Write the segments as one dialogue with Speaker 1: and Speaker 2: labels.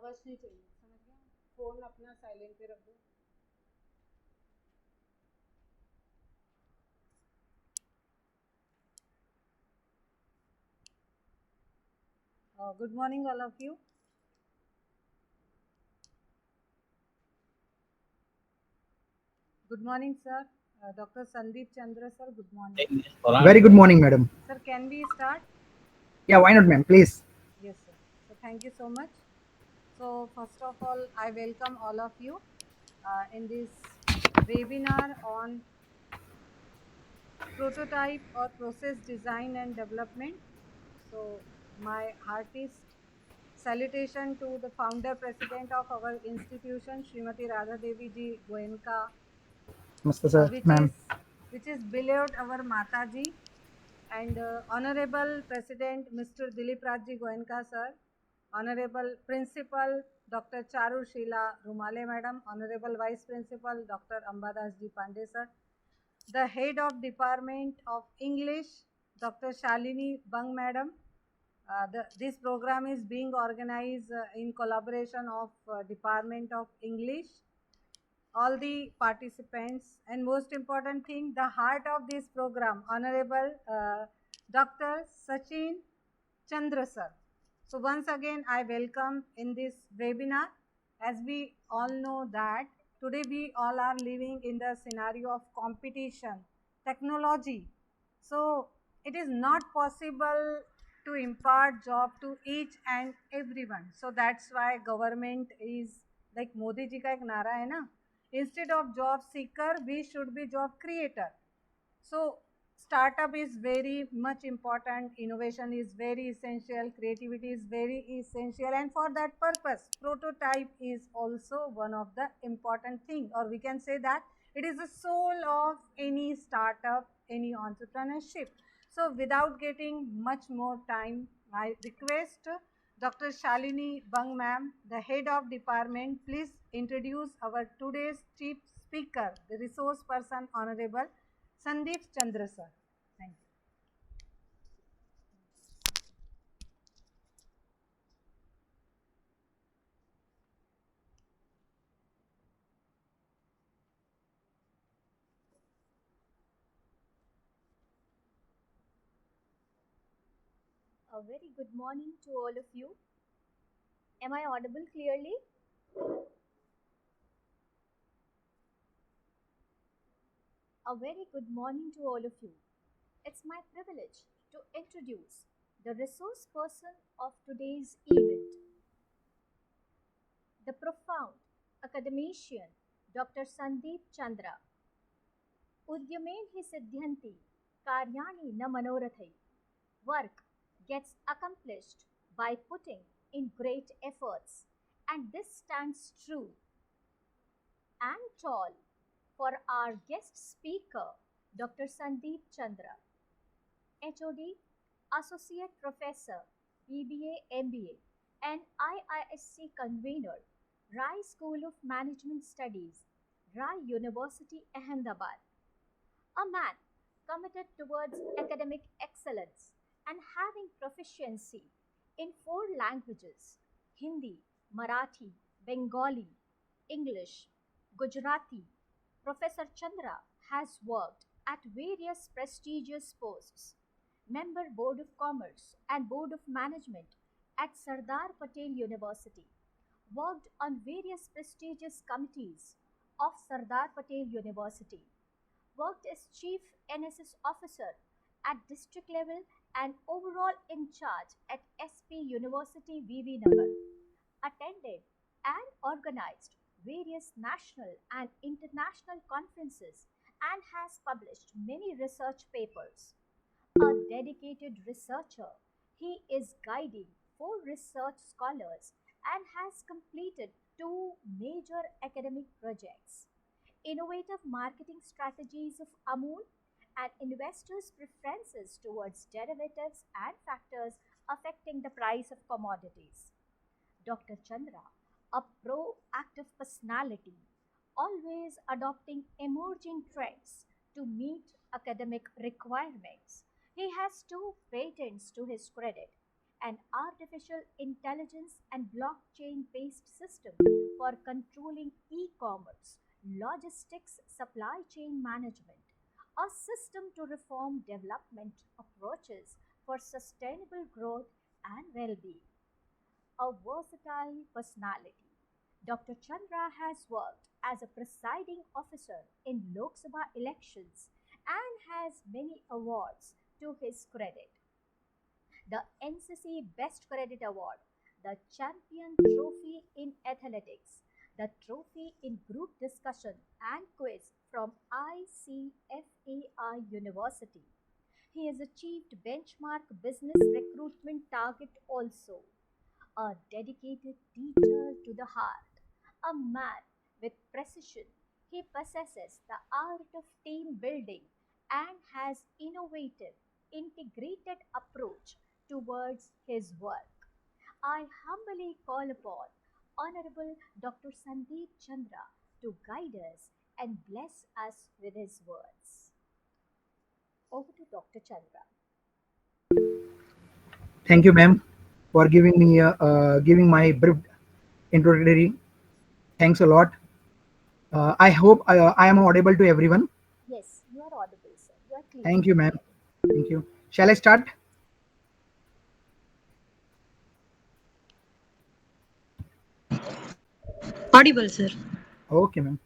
Speaker 1: आवाज नहीं चाहिए, समझ गया? फोन अपना साइलेंट पे रख दो. Good morning, all of you. Good morning, sir. Dr. Sandip Chandra, sir. Good morning.
Speaker 2: Very good morning, madam.
Speaker 1: Sir, can we start?
Speaker 2: Yeah, why not, ma'am? Please.
Speaker 1: Yes, sir. So thank you so much. So first of all, I welcome all of you in this webinar on prototype or process design and development. So my heartiest salutation to the founder president of our institution, Smt.Radhadevi ji Goenka,
Speaker 2: Namaste, sir,
Speaker 1: which
Speaker 2: ma'am.
Speaker 1: is beloved our Mataji, and Honorable President Mr. Dilip Rajji Goenka sir, Honorable Principal Dr. Charushila Rumale madam, Honorable Vice Principal Dr. Ambadas ji Pandey sir, the Head of Department of English Dr. Shalini Bang madam. This program is being organized in collaboration of Department of English, all the participants, and most important thing, the heart of this program, Honorable Dr. Chandra sir. So once again, I welcome in this webinar. As we all know that today we all are living in the scenario of competition, technology. So it is not possible to impart job to each and everyone. So that's why government is like Modi ji ka ek nara hai na, instead of job seeker we should be job creator. So startup is very much important, innovation is very essential, creativity is very essential, and for that purpose prototype is also one of the important thing, or we can say that it is the soul of any startup, any entrepreneurship. So without getting much more time, I request Dr. Shalini Bang ma'am, the head of department, please introduce our today's chief speaker, the resource person, Honorable Sandip Chandra sir. Thank you.
Speaker 3: A very good morning to all of you. Am I audible clearly? A very good morning to all of you. It's my privilege to introduce the resource person of today's event, the profound academician Dr. Sandip Chandra. Udyamen hi siddhyanti karyani na manorathai. Work gets accomplished by putting in great efforts, and this stands true and tall for our guest speaker, Dr. Sandip Chandra, HoD Associate Professor, BBA, MBA, and IIC Convener, Rai School of Management Studies, Rai University, Ahmedabad. A man committed towards academic excellence and having proficiency in 4 languages: Hindi, Marathi, Bengali, English, Gujarati. Professor Chandra has worked at various prestigious posts: Member Board of Commerce and Board of Management at Sardar Patel University, worked on various prestigious committees of Sardar Patel University, worked as Chief NSS Officer at district level and overall in charge at SP University VV Nagar, attended and organized various national and international conferences, and has published many research papers. A dedicated researcher, he is guiding 4 research scholars and has completed 2 major academic projects: innovative marketing strategies of Amul and investors' preferences towards derivatives and factors affecting the price of commodities. Dr. Chandra, a proactive personality, always adopting emerging trends to meet academic requirements. He has 2 patents to his credit an artificial intelligence and blockchain based system for controlling e commerce, logistics, supply chain management, a system to reform development approaches for sustainable growth and well being. A versatile personality. Dr. Chandra has worked as a presiding officer in Lok Sabha elections and has many awards to his credit: the NCC Best Credit Award, the Champion Trophy in Athletics, the Trophy in Group Discussion and Quiz from ICFAI University. He has achieved benchmark business recruitment target also. A dedicated teacher to the heart, a man with precision. He possesses the art of team building and has innovative, integrated approach towards his work. I humbly call upon Honorable Dr. Sandip Chandra to guide us and bless us with his words. Over to Dr. Chandra.
Speaker 2: Thank you, ma'am, for giving me giving my brief introductory. Thanks a lot. I hope I am audible to everyone.
Speaker 3: Yes, you are audible, sir. You are clear.
Speaker 2: Thank you, ma'am. Thank you. Shall I start?
Speaker 4: Audible, sir.
Speaker 2: Okay, ma'am.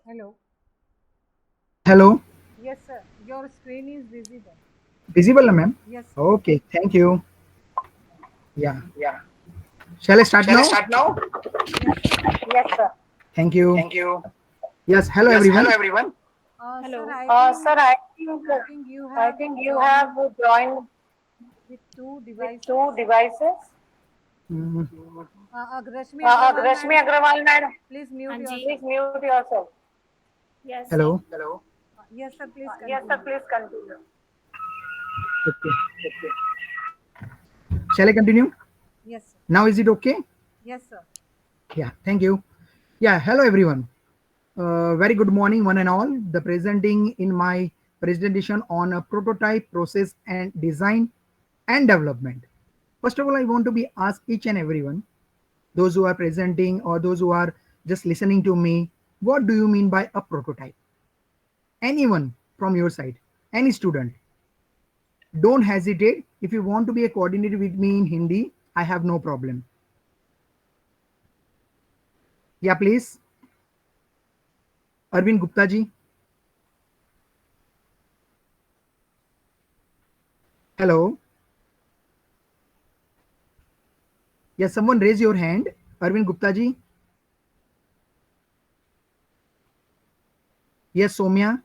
Speaker 1: Hello.
Speaker 2: Hello.
Speaker 1: Yes, sir. Your screen is visible.
Speaker 2: Visible, ma'am.
Speaker 1: Yes, sir.
Speaker 2: Okay. Thank you. Yeah.
Speaker 1: Yeah.
Speaker 2: Shall I start
Speaker 1: Shall I
Speaker 2: now?
Speaker 1: start now? Yes, sir.
Speaker 4: Yes, sir.
Speaker 2: Thank you.
Speaker 1: Thank you.
Speaker 2: Yes. Hello,
Speaker 1: Yes, hello
Speaker 2: everyone.
Speaker 1: everyone. Sir,
Speaker 4: Hello.
Speaker 1: I
Speaker 4: Sir,
Speaker 1: I think you
Speaker 4: I
Speaker 1: have
Speaker 4: think you
Speaker 1: joined
Speaker 4: have joined
Speaker 1: with two
Speaker 4: with
Speaker 1: devices.
Speaker 4: two devices.
Speaker 2: Mm,
Speaker 1: Rashmi Agrawal,
Speaker 4: Rashmi
Speaker 1: madam,
Speaker 4: Agrawal, madam,
Speaker 1: please mute
Speaker 4: Anji,
Speaker 1: yourself.
Speaker 4: please mute yourself. Yes, sir.
Speaker 2: hello.
Speaker 4: Hello.
Speaker 1: Yes, sir. Please
Speaker 4: Yes, sir.
Speaker 1: continue.
Speaker 4: Please continue.
Speaker 2: Okay.
Speaker 1: Okay.
Speaker 2: Shall I continue?
Speaker 1: Yes, sir.
Speaker 2: Now is it okay?
Speaker 1: Yes, sir.
Speaker 2: Yeah. Thank you. Yeah. Hello, everyone. Very good morning, one and all. The presenting in my presentation on a prototype process and design and development. First of all, I want to be ask each and everyone, those who are presenting or those who are just listening to me, what do you mean by a prototype? Anyone from your side, any student, don't hesitate. If you want to be a coordinator with me in Hindi, I have no problem. Yeah, please. Arvind Gupta ji. Hello. Yes, someone raise your hand. Arvind Gupta ji. Yes, Somya.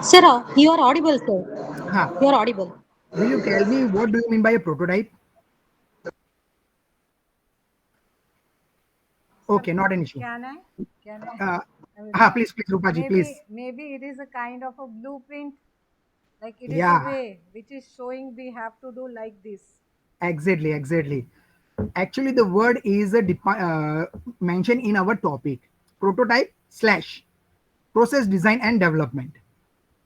Speaker 4: Sir, you are audible, sir.
Speaker 2: Ha.
Speaker 4: You are audible.
Speaker 2: Will you tell me what do you mean by a prototype?
Speaker 1: Sir,
Speaker 2: Okay, not an issue.
Speaker 1: can I? Can I?
Speaker 2: Uh,
Speaker 1: I will try.
Speaker 2: please, Rupa ji, please.
Speaker 1: Maybe it is a kind of a blueprint. Like it is a
Speaker 2: Yeah,
Speaker 1: way which is showing we have to do like this.
Speaker 2: exactly, exactly. Actually, the word is mentioned in our topic, prototype slash process design and development.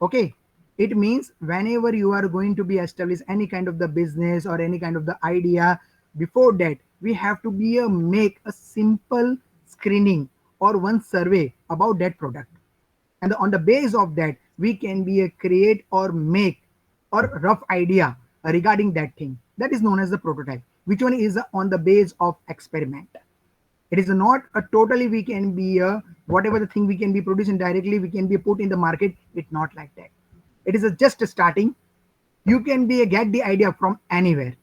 Speaker 2: Okay, it means whenever you are going to be establish any kind of the business or any kind of the idea, before that we have to be make a simple screening or one survey about that product, and on the base of that we can be a create or make or rough idea regarding that thing. That is known as the prototype, which one is on the base of experiment. It is not a totally we can be a whatever the thing we can be producing directly we can be put in the market. It's not like that. It is a just a starting. You can be a get the idea from anywhere.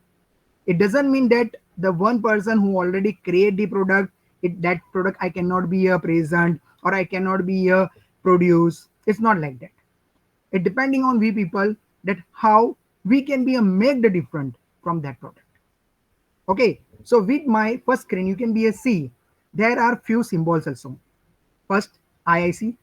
Speaker 2: It doesn't mean that the one person who already create the product, that product I cannot be a present or I cannot be a produce. It's not like that. It depending on we people that how we can be a make the different from that product. Okay, so with my first screen you can be a see there are few symbols also. First, IIC.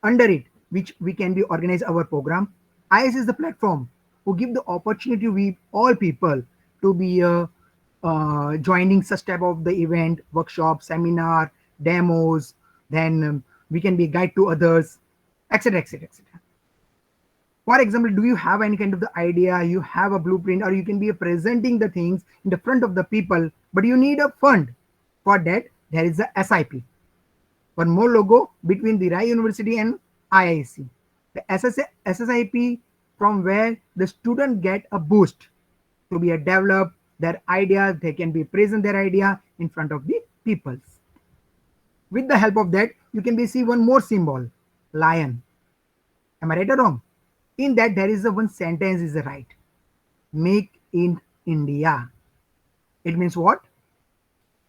Speaker 2: Under it, which we can be organize our program. IIC is the platform who give the opportunity we all people to be joining such type of the event, workshop, seminar, demos. Then we can be guide to others, etc., etc., etc. For example, do you have any kind of the idea? You have a blueprint, or you can be presenting the things in the front of the people, but you need a fund. For that, there is a SIP. One more logo between the Rai University and IIC. The SSIP from where the student get a boost to be a develop their ideas. They can be present their idea in front of the peoples. With the help of that, you can be see one more symbol, lion. Am I right or wrong? In that there is a one sentence is right. Make in India. It means what?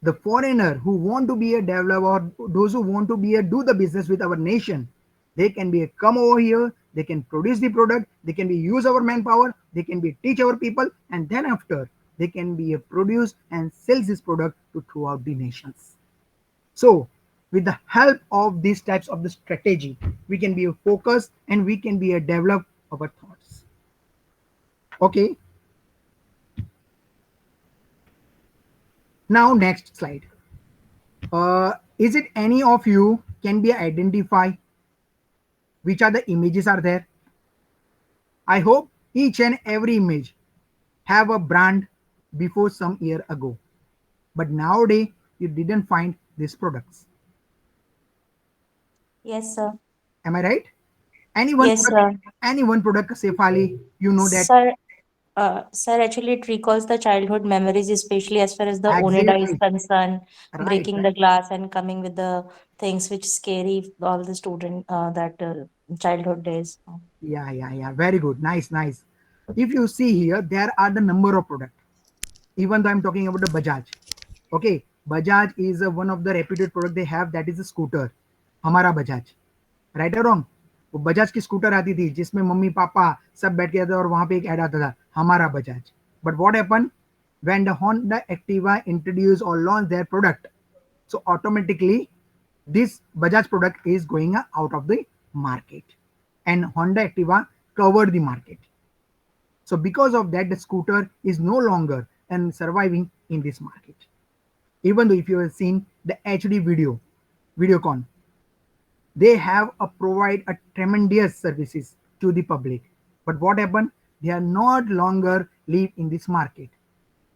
Speaker 2: The foreigner who want to be a developer, or those who want to be a do the business with our nation, they can be a come over here, they can produce the product, they can be use our manpower, they can be teach our people, and then after they can be a produce and sells this product to throughout the nations. So with the help of these types of the strategy, we can be a focus and we can be a develop our thoughts. Okay. Now next slide. Is it any of you can be identify which are the images are there? I hope each and every image have a brand before some year ago, but nowadays you didn't find these products.
Speaker 4: Yes, sir.
Speaker 2: Am I right? Any one
Speaker 4: Yes,
Speaker 2: product,
Speaker 4: sir.
Speaker 2: any one product, Sefali, you know that
Speaker 4: Sir, sir, actually, it recalls the childhood memories, especially as far as the Onida is
Speaker 2: exactly
Speaker 4: concerned,
Speaker 2: right,
Speaker 4: breaking
Speaker 2: right.
Speaker 4: the glass and coming with the things which scary all the student that childhood days.
Speaker 2: Yeah, yeah, yeah. Very good. Nice, nice. If you see here, there are the number of products. Even though I'm talking about the Bajaj. Okay, Bajaj is one of the reputed product they have, that is a scooter. हमारा Bajaj, right और wrong? वो बजाज की scooter आती थी जिसमें mummy papa सब बैठ गए थे और वहां पे एक ऐड आता था, हमारा Bajaj. But what happen when the Honda Activa introduced or launched their product, so automatically this Bajaj product is going out of the market and Honda Activa covered the market. So because of that, the scooter is no longer and surviving in this market. Even though if you have seen the HD Videocon, they have a provide a tremendous services to the public. But what happened? They are not longer live in this market.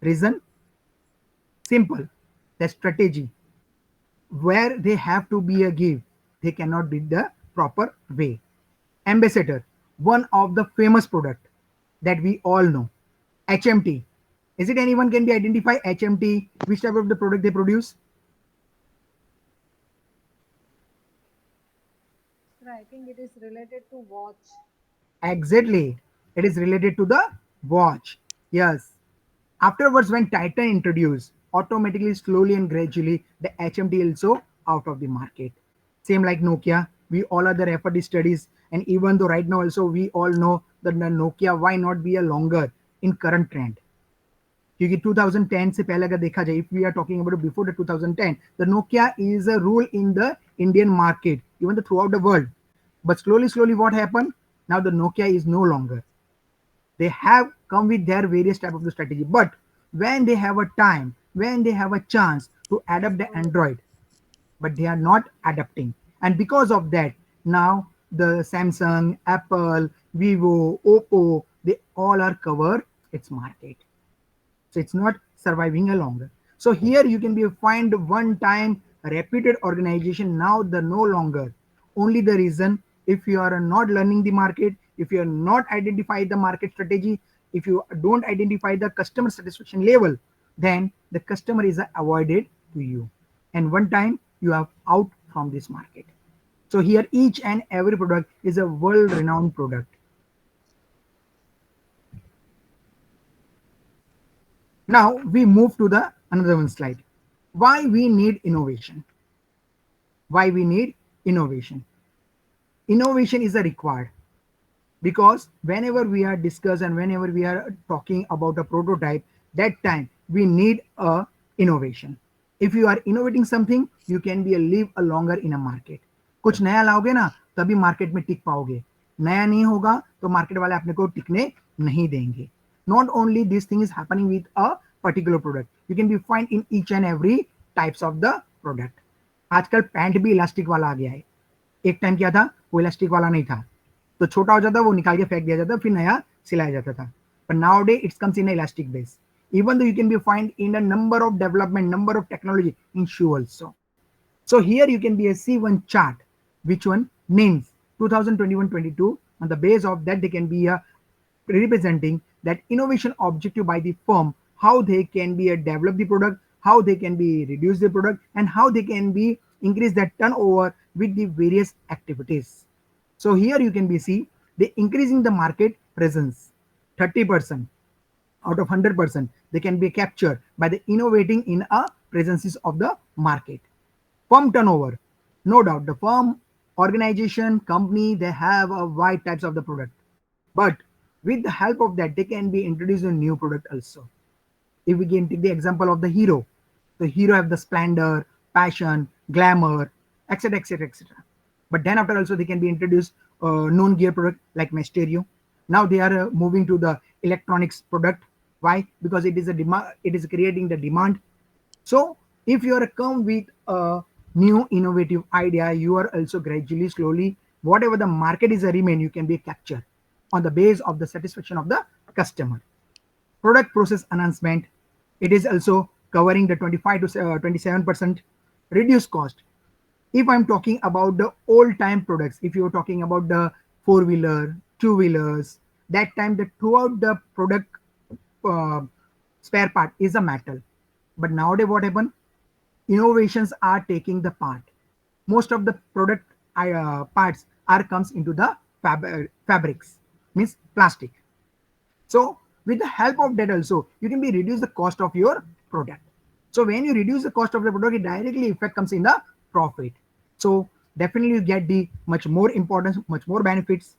Speaker 2: Reason? Simple. The strategy where they have to be a give, they cannot be the proper way. Ambassador, one of the famous product that we all know. HMT. Is it anyone can be identify HMT? Which type of the product they produce?
Speaker 1: Sir, I think it is related to watch.
Speaker 2: Exactly. It is related to the watch. Yes. Afterwards, when Titan introduced, automatically, slowly and gradually, the HMT also out of the market. Same like Nokia. We all are the referred studies, and even though right now also we all know that the Nokia why not be a longer in current trend. क्योंकि 2010 से पहले अगर देखा जाए, if we are talking about before the 2010, the Nokia is a rule in the Indian market, even the throughout the world. But slowly, slowly, what happened? Now the Nokia is no longer. They have come with their various type of the strategy, but when they have a time, when they have a chance to adapt the Android, but they are not adapting, and because of that, now the Samsung, Apple, Vivo, Oppo, they all are covered its market. So it's not surviving a longer. So here you can be find one time reputed organization now the no longer. Only the reason, if you are not learning the market, if you are not identify the market strategy, if you don't identify the customer satisfaction level, then the customer is avoided to you. And one time you are out from this market. So here each and every product is a world renowned product. Now we move to the another one slide. Why we need innovation? Why we need innovation? Innovation is a required, because whenever we are discuss and whenever we are talking about a prototype, that time we need a innovation. If you are innovating something, you can be a live a longer in a market. कुछ नया लाओगे ना तभी market में टिक पाओगे, नया नहीं होगा तो मार्केट वाले अपने को टिकने नहीं देंगे. Not only this thing is happening with a particular product, you can be find in each and every types of the product. आजकल पैंट भी इलास्टिक वाला आ गया है. एक टाइम क्या था, वो इलास्टिक वाला नहीं था, तो छोटा हो जाता, वो निकाल के फेंक दिया जाता, फिर नया सिलाया जाता था. But nowadays it comes in a elastic base. Even though you can be find in a number of development, number of technology in shoe also. So here you can be a see one chart, which one names 2021-22. On the base of that, they can be a representing that innovation objective by the firm, how they can be a develop the product, how they can be reduce the product, and how they can be increase that turnover with the various activities. So here you can be see the increasing the market presence 30% out of 100%, they can be captured by the innovating in a presences of the market. Firm turnover, no doubt the firm, organization, company, they have a wide types of the product, but with the help of that they can be introduced a new product also. If we can take the example of the hero have the splendor, passion, glamour, etc, etc, etc. But then after also they can be introduced known gear product like Mysterio. Now they are moving to the electronics product. Why? Because it is a demand, it is creating the demand. So if you are come with a new innovative idea, you are also gradually slowly whatever the market is a remain, you can be captured on the base of the satisfaction of the customer. Product process enhancement, it is also covering the 25 to 27% reduced cost. If I'm talking about the old time products, if you're talking about the four-wheeler, two-wheelers, that time the throughout the product uh, spare part is a metal. But nowadays what happened? Innovations are taking the part. Most of the product parts are comes into the fabrics, means plastic. So with the help of that also, you can be reduce the cost of your product. So when you reduce the cost of the product, it directly effect comes in the profit. So definitely you get the much more importance, much more benefits.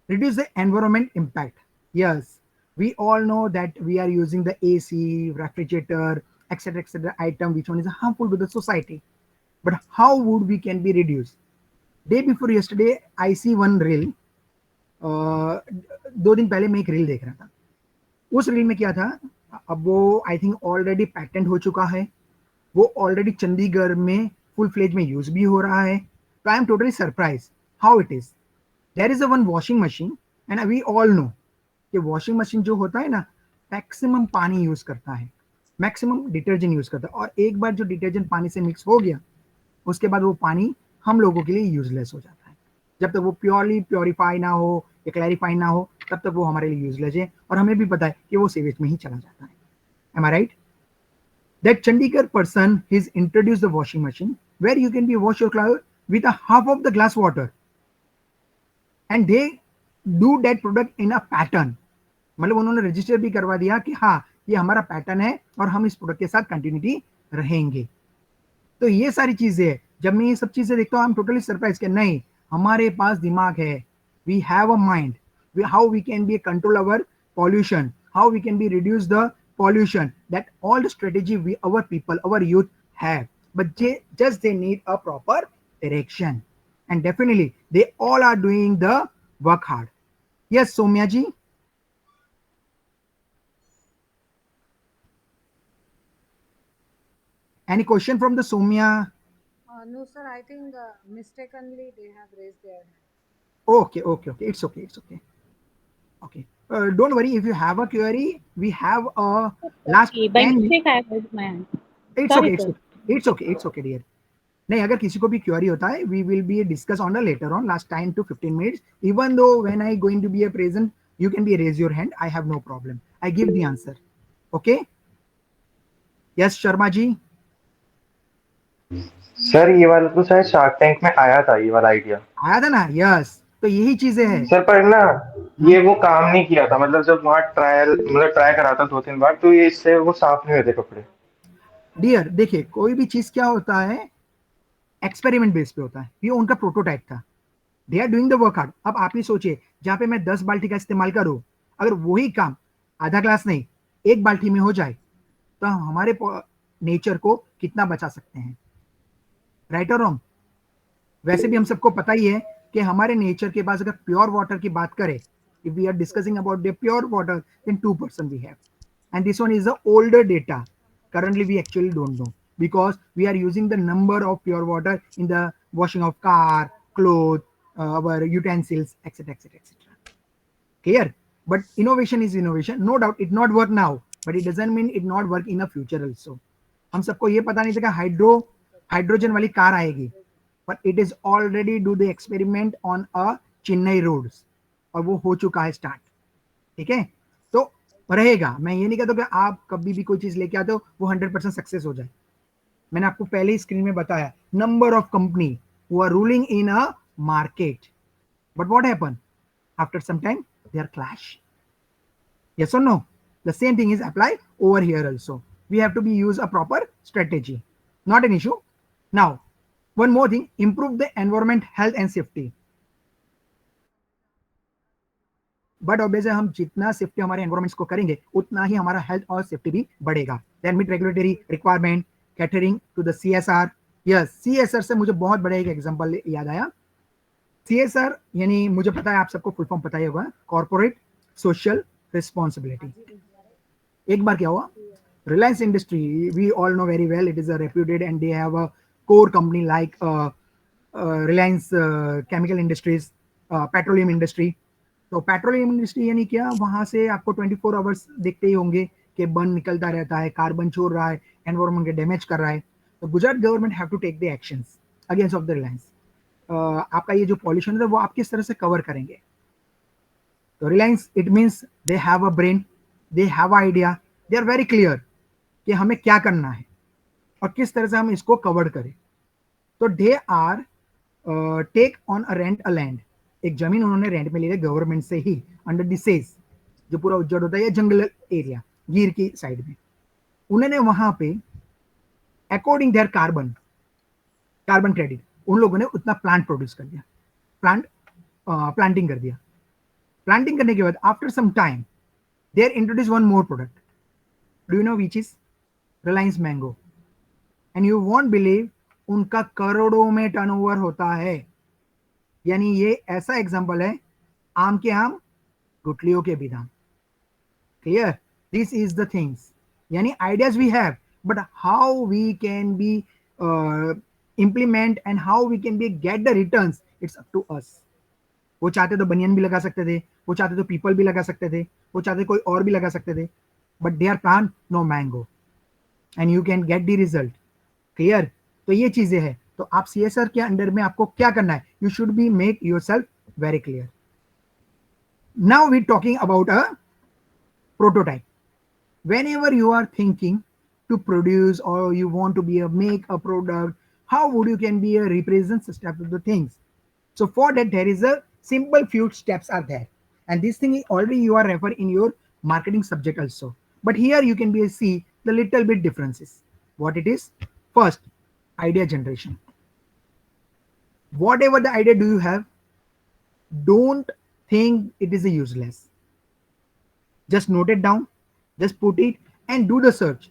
Speaker 2: Reduce the environment impact. Yes, we all know that we are using the AC, refrigerator, etc item which one is harmful to the society. But how would we can be reduced? Day before yesterday, I see one reel. 2 दिन पहले मैं एक reel देख रहा था. उस reel में क्या था, अब वो आई थिंक ऑलरेडी पैटेंट हो चुका है, वो ऑलरेडी चंडीगढ़ में फुल फ्लेज में यूज भी हो रहा है. तो I am totally surprise how it is. There is a one washing machine and we all know कि वॉशिंग मशीन जो होता है ना, मैक्सिमम पानी यूज करता है, मैक्सिमम डिटर्जेंट यूज करता है, और एक बार जो डिटर्जेंट पानी से मिक्स हो गया, उसके बाद वो पानी हम लोगों के लिए यूजलेस हो जाता है. जब तक वो प्योरली प्योरीफाई ना हो या क्लैरिफाई ना हो, तब तक वो हमारे लिए यूजलेस है, और हमें भी पता है कि वो सीवेज में ही चला जाता है. Am I right? That Chandigarh person has introduced the washing machine where you can be wash your clothes with a half of the glass water, and they do that product in a pattern. मतलब उन्होंने register भी करवा दिया कि हाँ ये हमारा pattern है और हम इस प्रोडक्ट के साथ कंटिन्यूटी रहेंगे. तो ये सारी चीजें, जब मैं ये सब चीजें देखता हूँ, आई एम टोटली सरप्राइज कि नहीं, हमारे पास दिमाग है, we have a mind, how we can be control our pollution, how we can be reduce the pollution, that all the strategy we our people, our youth have, but just they need a proper direction, and definitely they all are doing the work hard. Yes, Soumya ji. Any question from the Soumya?
Speaker 1: No, sir, I think mistakenly they have raised their hand.
Speaker 2: Okay, okay, okay. It's okay. It's okay. Okay. Don't worry. If you have a query, we have a last
Speaker 5: Okay, by
Speaker 2: 10 minutes.
Speaker 5: mistake I raised my hand.
Speaker 2: It's
Speaker 5: Sorry,
Speaker 2: okay. It's
Speaker 5: sir.
Speaker 2: okay. It's okay dear. नहीं, अगर किसी को भी query होता है, we will be discuss on later on, last 10 to 15 minutes. Even though when I going to be a present, you can be raise your hand. I have no problem. I give the answer. Okay? Yes, Sharma ji.
Speaker 5: Sir ये वाला तो शायद shark tank में आया था, ये वाला idea.
Speaker 2: आया था ना? यस, तो यही चीजें हैं।
Speaker 5: सर पर ना ये वो काम नहीं किया था, मतलब जब वहाँ ट्रायल मतलब ट्राई करा था 2-3 बार, तो ये इससे वो साफ नहीं होते कपड़े।
Speaker 2: डियर देखिए, कोई भी चीज क्या होता है, एक्सपेरिमेंट बेस पे होता है। ये उनका प्रोटोटाइप था। They are doing the work hard. अब आप ही सोचिए, जहां पे मैं 10 बाल्टी का इस्तेमाल करूं, अगर वही काम आधा ग्लास नहीं, एक बाल्टी में हो जाए, तो हम हमारे नेचर को कितना बचा सकते हैं। राइट और रॉन्ग? वैसे भी हम सबको पता ही है कि हमारे नेचर के पास अगर प्योर वाटर की बात करें, if we are discussing about the pure water, then 2% we have, and this one is the older data. Currently we actually don't know, because we are using the number of pure water in the washing of car, clothes, our utensils, etc, etc, etc. Clear? But innovation is innovation, no doubt. It not work now, but it doesn't mean it not work in the future also. हम सबको ये पता नहीं था कि hydrogen वाली car आएगी, but it is already do the experiment on a Chennai roads, और वो हो चुका है स्टार्ट। ठीक है, तो रहेगा। मैं ये नहीं कहता कि आप कभी भी कोई चीज लेके आते हो वो 100% सक्सेस हो जाए। मैंने आपको पहले ही स्क्रीन में बताया, number of company who are ruling in a market, but what happen after some time, they are clash. Yes or no? The same thing is applied over here also. We have to be use a proper strategy. Not an issue. Now, one more thing, improve the environment, health and safety. But obviously हम जितना safety हमारे environments को करेंगे, उतना ही हमारा health और safety भी बढ़ेगा। Then meet regulatory requirement, catering to the CSR। Yes, CSR से मुझे बहुत बड़ा एक एग्जांपल याद आया। CSR यानी, मुझे पता है आप सबको फुल फॉर्म पता ही होगा, कॉर्पोरेट सोशल रिस्पॉन्सिबिलिटी। एक बार क्या हुआ, Reliance Industry, we all know very well, it is a reputed and they have a core company like Reliance Chemical Industries, Petroleum Industry. तो पेट्रोलियम इंडस्ट्री यानी क्या, वहां से आपको 24 आवर्स देखते ही होंगे कि बर्न निकलता रहता है, कार्बन छोड़ रहा है, एनवायरमेंट के डैमेज कर रहा है। तो Gujarat government have to take the actions against of the Reliance. आपका ये जो पॉल्यूशन है वो आप किस तरह से कवर करेंगे। तो Reliance, it means they have a brain, they have idea, they are very clear कि हमें क्या करना है और किस तरह से हम इसको कवर करें। तो they are take on a rent a land, एक जमीन उन्होंने रेंट में ली है गवर्नमेंट से ही, अंडर द सेज, जो पूरा उज्जड़ होता है, जंगल एरिया गिर की साइड में। उन्होंने वहां पे अकॉर्डिंग देयर कार्बन क्रेडिट, उन लोगों ने उतना प्लांट प्रोड्यूस कर दिया, प्लांटिंग कर दिया। प्लांटिंग करने के बाद after some time there introduce one more product, do you know which is Reliance mango. And you won't believe, उनका करोड़ों में टर्नओवर होता है। यानी ये ऐसा एग्जांपल है, आम के आम गुठलियों के भी दाम। Clear? This is the things, यानी ideas we have, but how we can be implement and how we can be get the returns, it's up to us. वो चाहते तो बनियन भी लगा सकते थे, वो चाहते तो पीपल भी लगा सकते थे, वो चाहते कोई और भी लगा सकते थे, but they are plant no mango and you can get the result. Clear? तो ये चीजें हैं। तो आप CSR के अंडर में आपको क्या करना है, you should be make yourself very clear. Now we talking about a prototype. Whenever you are thinking to produce or you want to be a make a product, how would you can be a represent step of the things. So for that there is a simple few steps are there, and this thing already you are refer in your marketing subject also, but here you can be see the little bit differences. What it is? First, idea generation. Whatever the idea do you have, don't think it is a useless. Just note it down, just put it and do the search.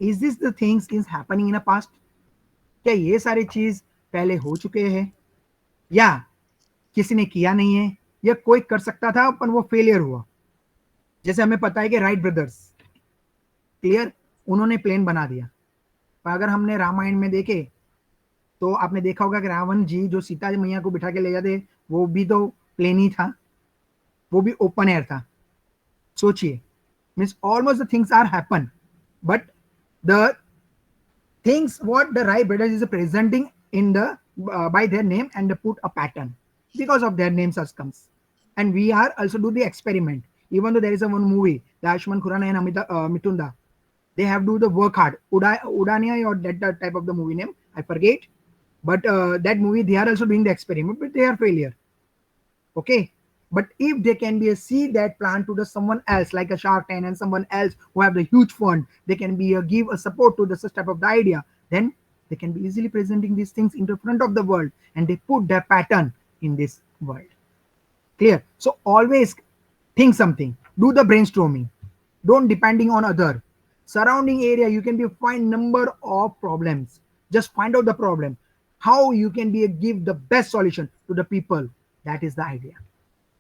Speaker 2: Is this the things is happening in a past? क्या ये सारी चीज पहले हो चुके हैं, या किसी ने किया नहीं है, या कोई कर सकता था पर वो फेलियर हुआ। जैसे हमें पता है कि राइट ब्रदर्स, क्लियर, उन्होंने प्लेन बना दिया, पर अगर हमने रामायण में देखे तो आपने देखा होगा कि रावण जी जो सीता मैया को बिठा के ले जाते, वो भी तो प्लेन ही था, वो भी ओपन एयर था। सोचिए, means almost the things are happen, but the things what the Rai brothers is presenting in the by their name and put a pattern because of their names as comes. And we are also do the experiment. Even though there is a one movie, the Ashman Khurana and Mitunda, they have do the work hard. Udania or that type of the movie name, I forget. But that movie, they are also doing the experiment, but they are failure. Okay, but if they can be a seed that plant to the someone else like a Shark Tank and someone else who have the huge fund, they can be a give a support to the such type of the idea, then they can be easily presenting these things in the front of the world and they put their pattern in this world. Clear? So always think something, do the brainstorming, don't depending on other surrounding area. You can be find number of problems, just find out the problem, how you can be give the best solution to the people. That is the idea.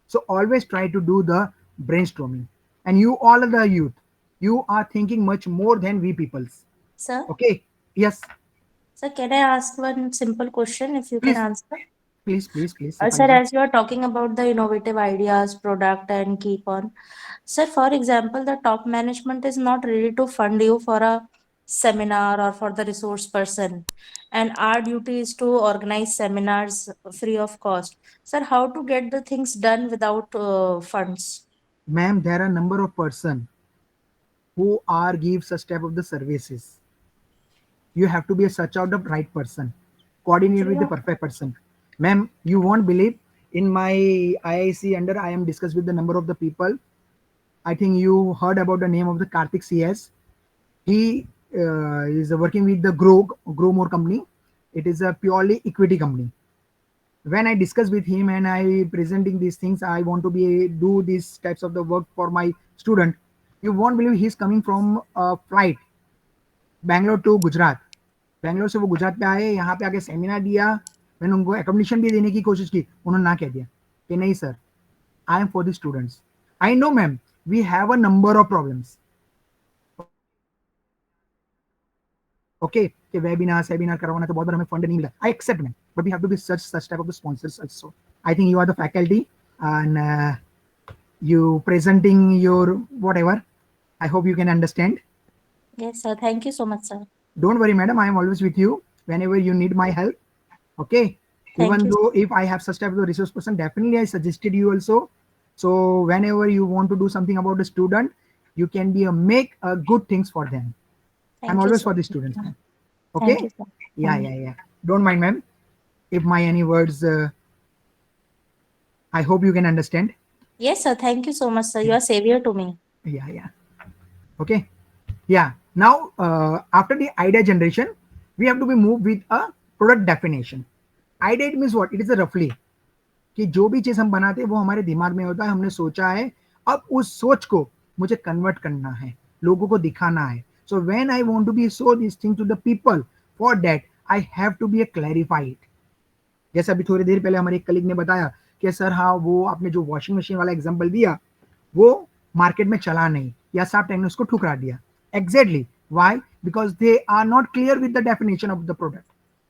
Speaker 2: So always try to do the brainstorming. And you all are the youth, you are thinking much more than we peoples.
Speaker 4: Sir,
Speaker 2: Okay, yes,
Speaker 4: sir, can I ask one simple question if you can
Speaker 2: please,
Speaker 4: answer?
Speaker 2: please,
Speaker 4: Sir,
Speaker 2: Sifalita.
Speaker 4: as you are talking about the innovative ideas, product, and keep on. Sir, for example, the top management is not ready to fund you for a seminar or for the resource person, and our duty is to organize seminars free of cost. Sir, how to get the things done without funds?
Speaker 2: Ma'am, there are number of person who are give such type of the services. You have to be a search out the right person, coordinate
Speaker 4: Free
Speaker 2: with the
Speaker 4: of
Speaker 2: perfect person. Ma'am, you won't believe, in my IIC under I am discussed with the number of the people. I think you heard about the name of the Karthik CS. He is working with the Grow More company. It is a purely equity company. When I discuss with him and I presenting these things, I want to be do these types of the work for my student. You won't believe he's coming from a flight Bangalore to Gujarat, Bangalore से वो गुजरात पे आए, यहाँ पे आके seminar दिया। मैंने उनको एकोमोडेशन भी देने की कोशिश की, उन्होंने ना कह दिया कि नहीं sir, I am for the students. I know ma'am, we have a number of problems. Okay, कि वेबिनार सेमिनार करवाना तो बहुत बार हमें फंड नहीं मिला, I accept ma'am, but we have to be such type of the sponsors also. I think you are the faculty and you presenting your whatever, I hope you can understand.
Speaker 4: Yes, sir. Thank you so much, sir.
Speaker 2: Don't worry madam, I am always with you whenever you need my help. Okay,
Speaker 4: Thank
Speaker 2: even
Speaker 4: you.
Speaker 2: though if I have such type of a resource person, definitely I suggested you also. So whenever you want to do something about the student, you can be a make good things for them. I'm
Speaker 4: Thank you
Speaker 2: always
Speaker 4: so
Speaker 2: for the
Speaker 4: much,
Speaker 2: students,
Speaker 4: sir.
Speaker 2: ma'am. Okay,
Speaker 4: Thank you, sir.
Speaker 2: yeah,
Speaker 4: Thank you.
Speaker 2: yeah, yeah, don't mind ma'am if my any words I hope you can understand.
Speaker 4: Yes, sir. Thank you so much, sir. You are savior to me.
Speaker 2: Yeah, yeah, okay, yeah. Now after the idea generation, we have to be moved with a product definition. Idea, it means what? It is a roughly कि जो भी चीज हम बनाते हैं वो हमारे दिमाग में होता है, हमने सोचा है, अब उस सोच को मुझे कन्वर्ट करना है, लोगों को दिखाना है. So when I want to be show this thing to the people, for that I have to be clarified. जैसे अभी थोड़ी देर पहले हमारे एक कलीग ने बताया कि सर हाँ, वो आपने जो वॉशिंग मशीन वाला एग्जांपल दिया वो मार्केट में चला नहीं, या साफ टाइम ने उसको ठुकरा दिया. Exactly why? Because they are not clear with the definition of the product,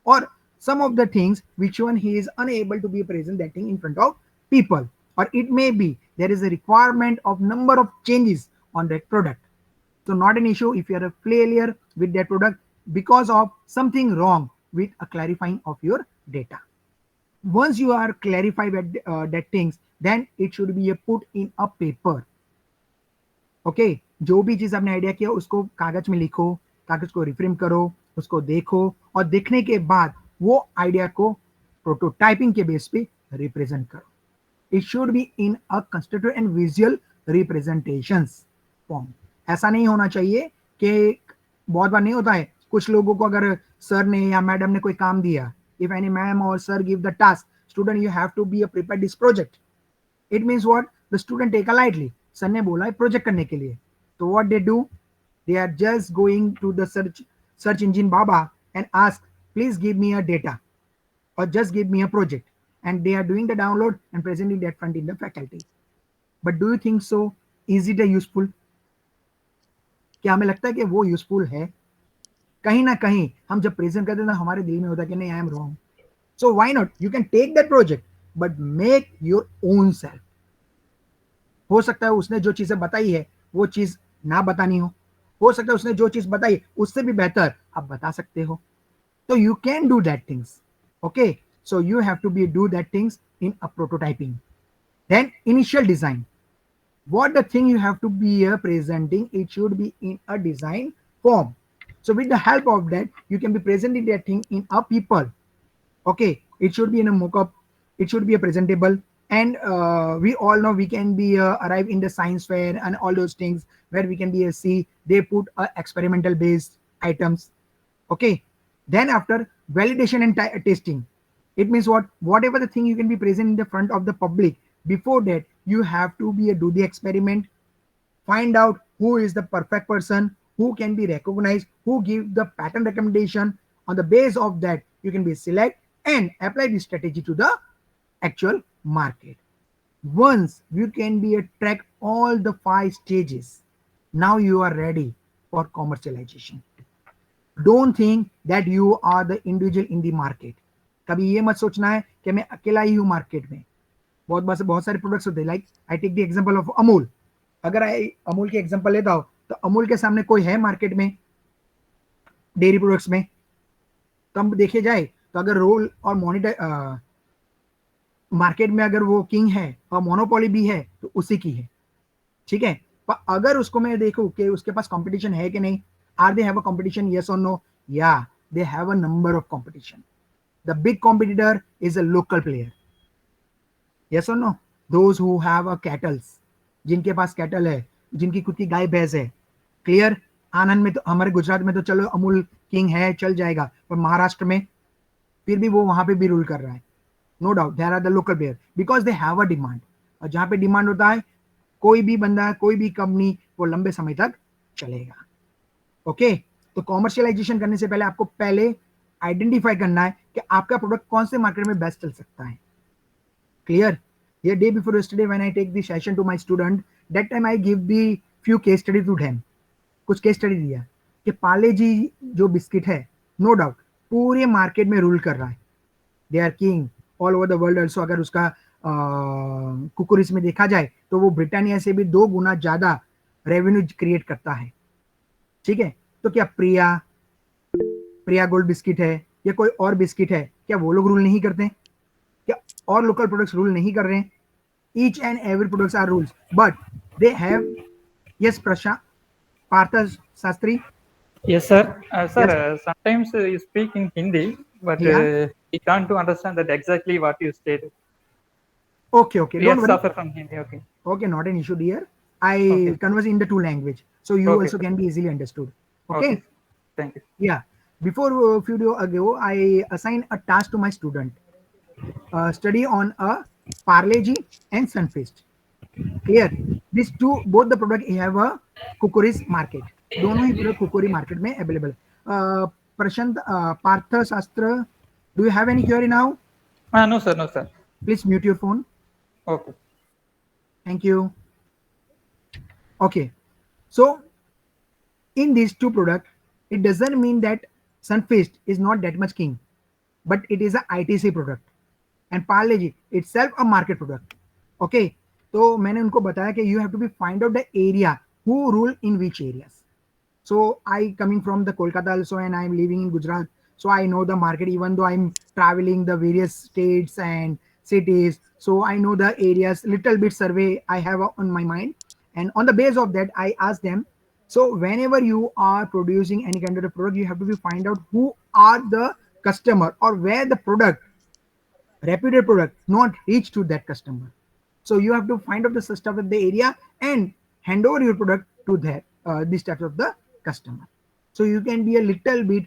Speaker 2: or some of the things which one he is unable to be present that thing in front of people, or it may be there is a requirement of number of changes on that product. So not an issue if you are a failure with that product because of something wrong with a clarifying of your data. Once you are clarified with that things, then it should be put in a paper. Okay okay, जो भी चीज आपने idea किया उसको कागज में लिखो, कागज को रिफ्रेम करो, उसको देखो, और देखने के बाद वो आइडिया को प्रोटोटाइपिंग के बेस पे रिप्रेजेंट करो. It should be in a constructive and visual representations form. ऐसा नहीं होना चाहिए कि बहुत बार नहीं होता है, कुछ लोगों को अगर सर ने या मैडम ने कोई काम दिया, इफ एनी मैम और sir give the task, student you have to be prepare this project, it means what? The student take a lightly. Sir ने बोला है प्रोजेक्ट करने के लिए, तो what they do? They are just going to the search engine बाबा and ask please give me a data or just give me a project, and they are doing the download and presenting that front in the faculty. But do you think so? Is it a useful? क्या हमें लगता है कि वो useful है? कहीं ना कहीं हम जब प्रेजेंट करते हैं तो हमारे दिल में होता है कि नहीं, I am wrong. So why not? You can take that project but make your own self. हो सकता है उसने जो चीजें बताई है वो चीज ना बतानी हो सकता है उसने जो चीज बताई उससे भी बेहतर आप बता सकते हो. So you can do that things. Okay, so you have to be do that things in a prototyping. Then initial design. What the thing you have to be presenting, it should be in a design form. So with the help of that, you can be presenting that thing in a people. Okay, it should be in a mock-up, it should be a presentable. And we all know we can be arrive in the science fair and all those things where we can be see they put experimental based items. Okay, then after validation and testing, it means whatever the thing you can be present in the front of the public. Before that, you have to be do the experiment, find out who is the perfect person, who can be recognized, who give the pattern recommendation. On the base of that, you can be select and apply the strategy to the actual market. Once you can be track all the 5 stages, now you are ready for commercialization. Don't think that you are the individual in the market. कभी ये मत सोचना है कि मैं अकेला ही हूँ market में. बहुत सारे प्रोडक्ट्स होते हैं. Like I take the example of Amul. अगर अमूल के एग्जांपल लेता हूं तो अमूल के सामने कोई है मार्केट में डेयरी प्रोडक्ट्स में? तब देखे जाए तो अगर रोल और मॉनिटर मार्केट में अगर वो किंग है और मोनोपोली भी है तो उसी की है. ठीक है, पर अगर उसको मैं देखूं कि उसके पास कंपटीशन है कि नहीं, are they have a competition, yes और नो? या they have a number of competition. The big competitor is a local player. Yes और no? Those who have a cattles, जिनके पास कैटल है, जिनकी खुद की गाय भैंस है. क्लियर? आनंद में तो हमारे गुजरात में तो चलो अमूल किंग है, चल जाएगा, पर महाराष्ट्र में फिर भी वो वहां पे भी रूल कर रहा है. No doubt there are the local player because they have a demand. और जहां पे डिमांड होता है, कोई भी बंदा, कोई भी कंपनी वो लंबे समय तक चलेगा. ओके, तो कॉमर्शियलाइजेशन करने से पहले आपको पहले आइडेंटिफाई करना है कि आपका प्रोडक्ट कौन से मार्केट में बेस्ट चल सकता है. क्लियर? ये day before yesterday when I take the session to my student, that time I give the few case study to them. कुछ केस स्टडी दिया कि पार्ले जी जो बिस्किट है, नो डाउट पूरे मार्केट में रूल कर रहा है. They are king all over the world. Also अगर उसका कुकुरिस में देखा जाए तो वो ब्रिटानिया से भी 2 गुना ज्यादा रेवेन्यू क्रिएट करता है. ठीक है, तो क्या प्रिया गोल्ड बिस्किट है या कोई और बिस्किट है, क्या वो लोग रूल नहीं करते? क्या और लोकल प्रोडक्ट्स रूल नहीं कर रहे हैं? Each and every products are rules, but they have. Yes Prashant, Parth Shastri.
Speaker 6: Yes, sir. Sir,
Speaker 2: Yes.
Speaker 6: sometimes you speak in Hindi, but
Speaker 2: Yeah.
Speaker 6: we can't to understand that exactly what you stated.
Speaker 2: Okay,
Speaker 6: We
Speaker 2: don't
Speaker 6: are
Speaker 2: worry.
Speaker 6: suffer from Hindi. Okay.
Speaker 2: Okay, not an issue, dear. I
Speaker 6: Okay.
Speaker 2: converse in the 2 language, so you
Speaker 6: Okay,
Speaker 2: also
Speaker 6: sir.
Speaker 2: can be easily understood. Okay.
Speaker 6: Okay. Thank you.
Speaker 2: Yeah. Before a few days ago, I assigned a task to my student. Study on a Parle-G and Sunfeast. Clear? These two, both the product have a कुकुरीज market. दोनों ही product कुकुरी market में available. Prashant, Parth शास्त्र, do you have any query now?
Speaker 6: No, sir. No, sir.
Speaker 2: Please mute your phone.
Speaker 6: Okay.
Speaker 2: Thank you. Okay, so in these two products, it doesn't mean that Sunfeast is not that much king, but it is a ITC product and Parle-G itself a market product. Okay, तो मैंने उनको बताया कि you have to be find out the area who rule in which areas. So I coming from the Kolkata also and I'm living in Gujarat, so I know the market even though I'm traveling the various states and cities. So I know the areas, little bit survey I have on my mind, and on the base of that I ask them. So whenever you are producing any kind of a product, you have to be find out who are the customer or where the product, reputed product, not reach to that customer. So you have to find out the stuff of the area and hand over your product to that this type of the customer. So you can be a little bit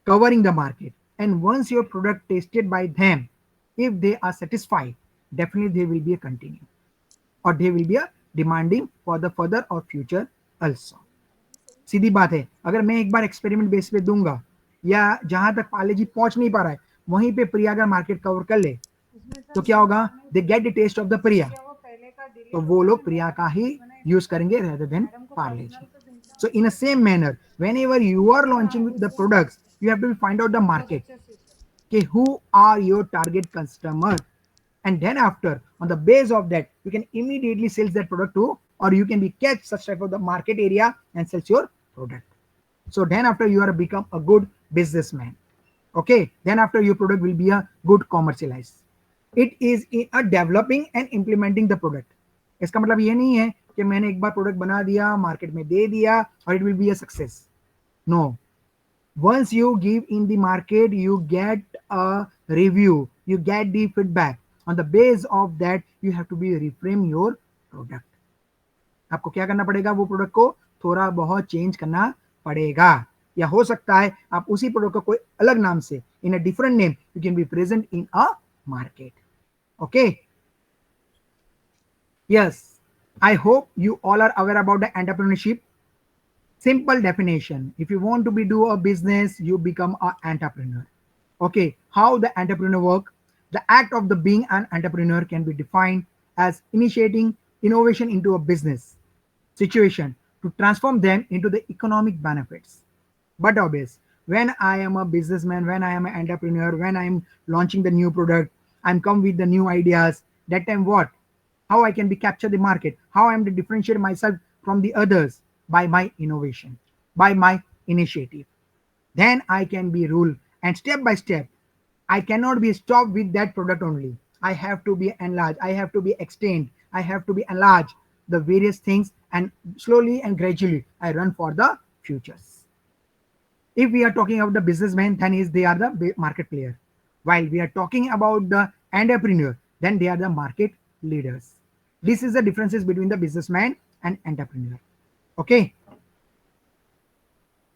Speaker 2: covering the market, and once your product tasted by them, if they are satisfied, definitely they will be a continue or they will be a demanding for the further or future also. सीधी बात है, अगर मैं एक बार experiment base पे दूंगा या जहां तक पार्ले-जी पहुंच नहीं पा रहा है वहीं पे प्रिया का मार्केट कवर कर ले, तो क्या होगा? They get the taste of the Priya, तो वो लोग प्रिया का ही यूज करेंगे rather than Parle G. So in the same manner, whenever you are launching the products, you have to find out the market. Okay, who are your target customer? And then after, on the base of that, you can immediately sell that product to, or you can be catch such type of the market area and sell your product. So then after you are become a good businessman. Okay, then after your product will be a good commercialized. It is in a developing and implementing the product. इसका मतलब ये नहीं है कि मैंने एक बार product बना दिया, मार्केट में दे दिया और it will be a success. No, once you give in the market, you get a review, you get the feedback. On the base of that, you have to be reframe your product. आपको क्या करना पड़ेगा, वो product को थोड़ा बहुत change करना पड़ेगा, या हो सकता है आप उसी प्रोडक्ट को कोई अलग नाम से, in a different name, you can be present in a market. Okay, yes, I hope you all are aware about the entrepreneurship. Simple definition: if you want to be do a business, you become an entrepreneur. Okay, how the entrepreneur work? The act of the being an entrepreneur can be defined as initiating innovation into a business situation to transform them into the economic benefits. But obvious, when I am a businessman, when I am an entrepreneur, when I am launching the new product, I'm come with the new ideas. That time what? How I can be capture the market? How I am to differentiate myself from the others? By my innovation, by my initiative. Then I can be rule, and step by step, I cannot be stopped with that product only. I have to be enlarged, I have to be extend, I have to be enlarged the various things, and slowly and gradually I run for the futures. If we are talking about the businessman, then is they are the market player. While we are talking about the entrepreneur, then they are the market leaders. This is the differences between the businessman and entrepreneur. Okay.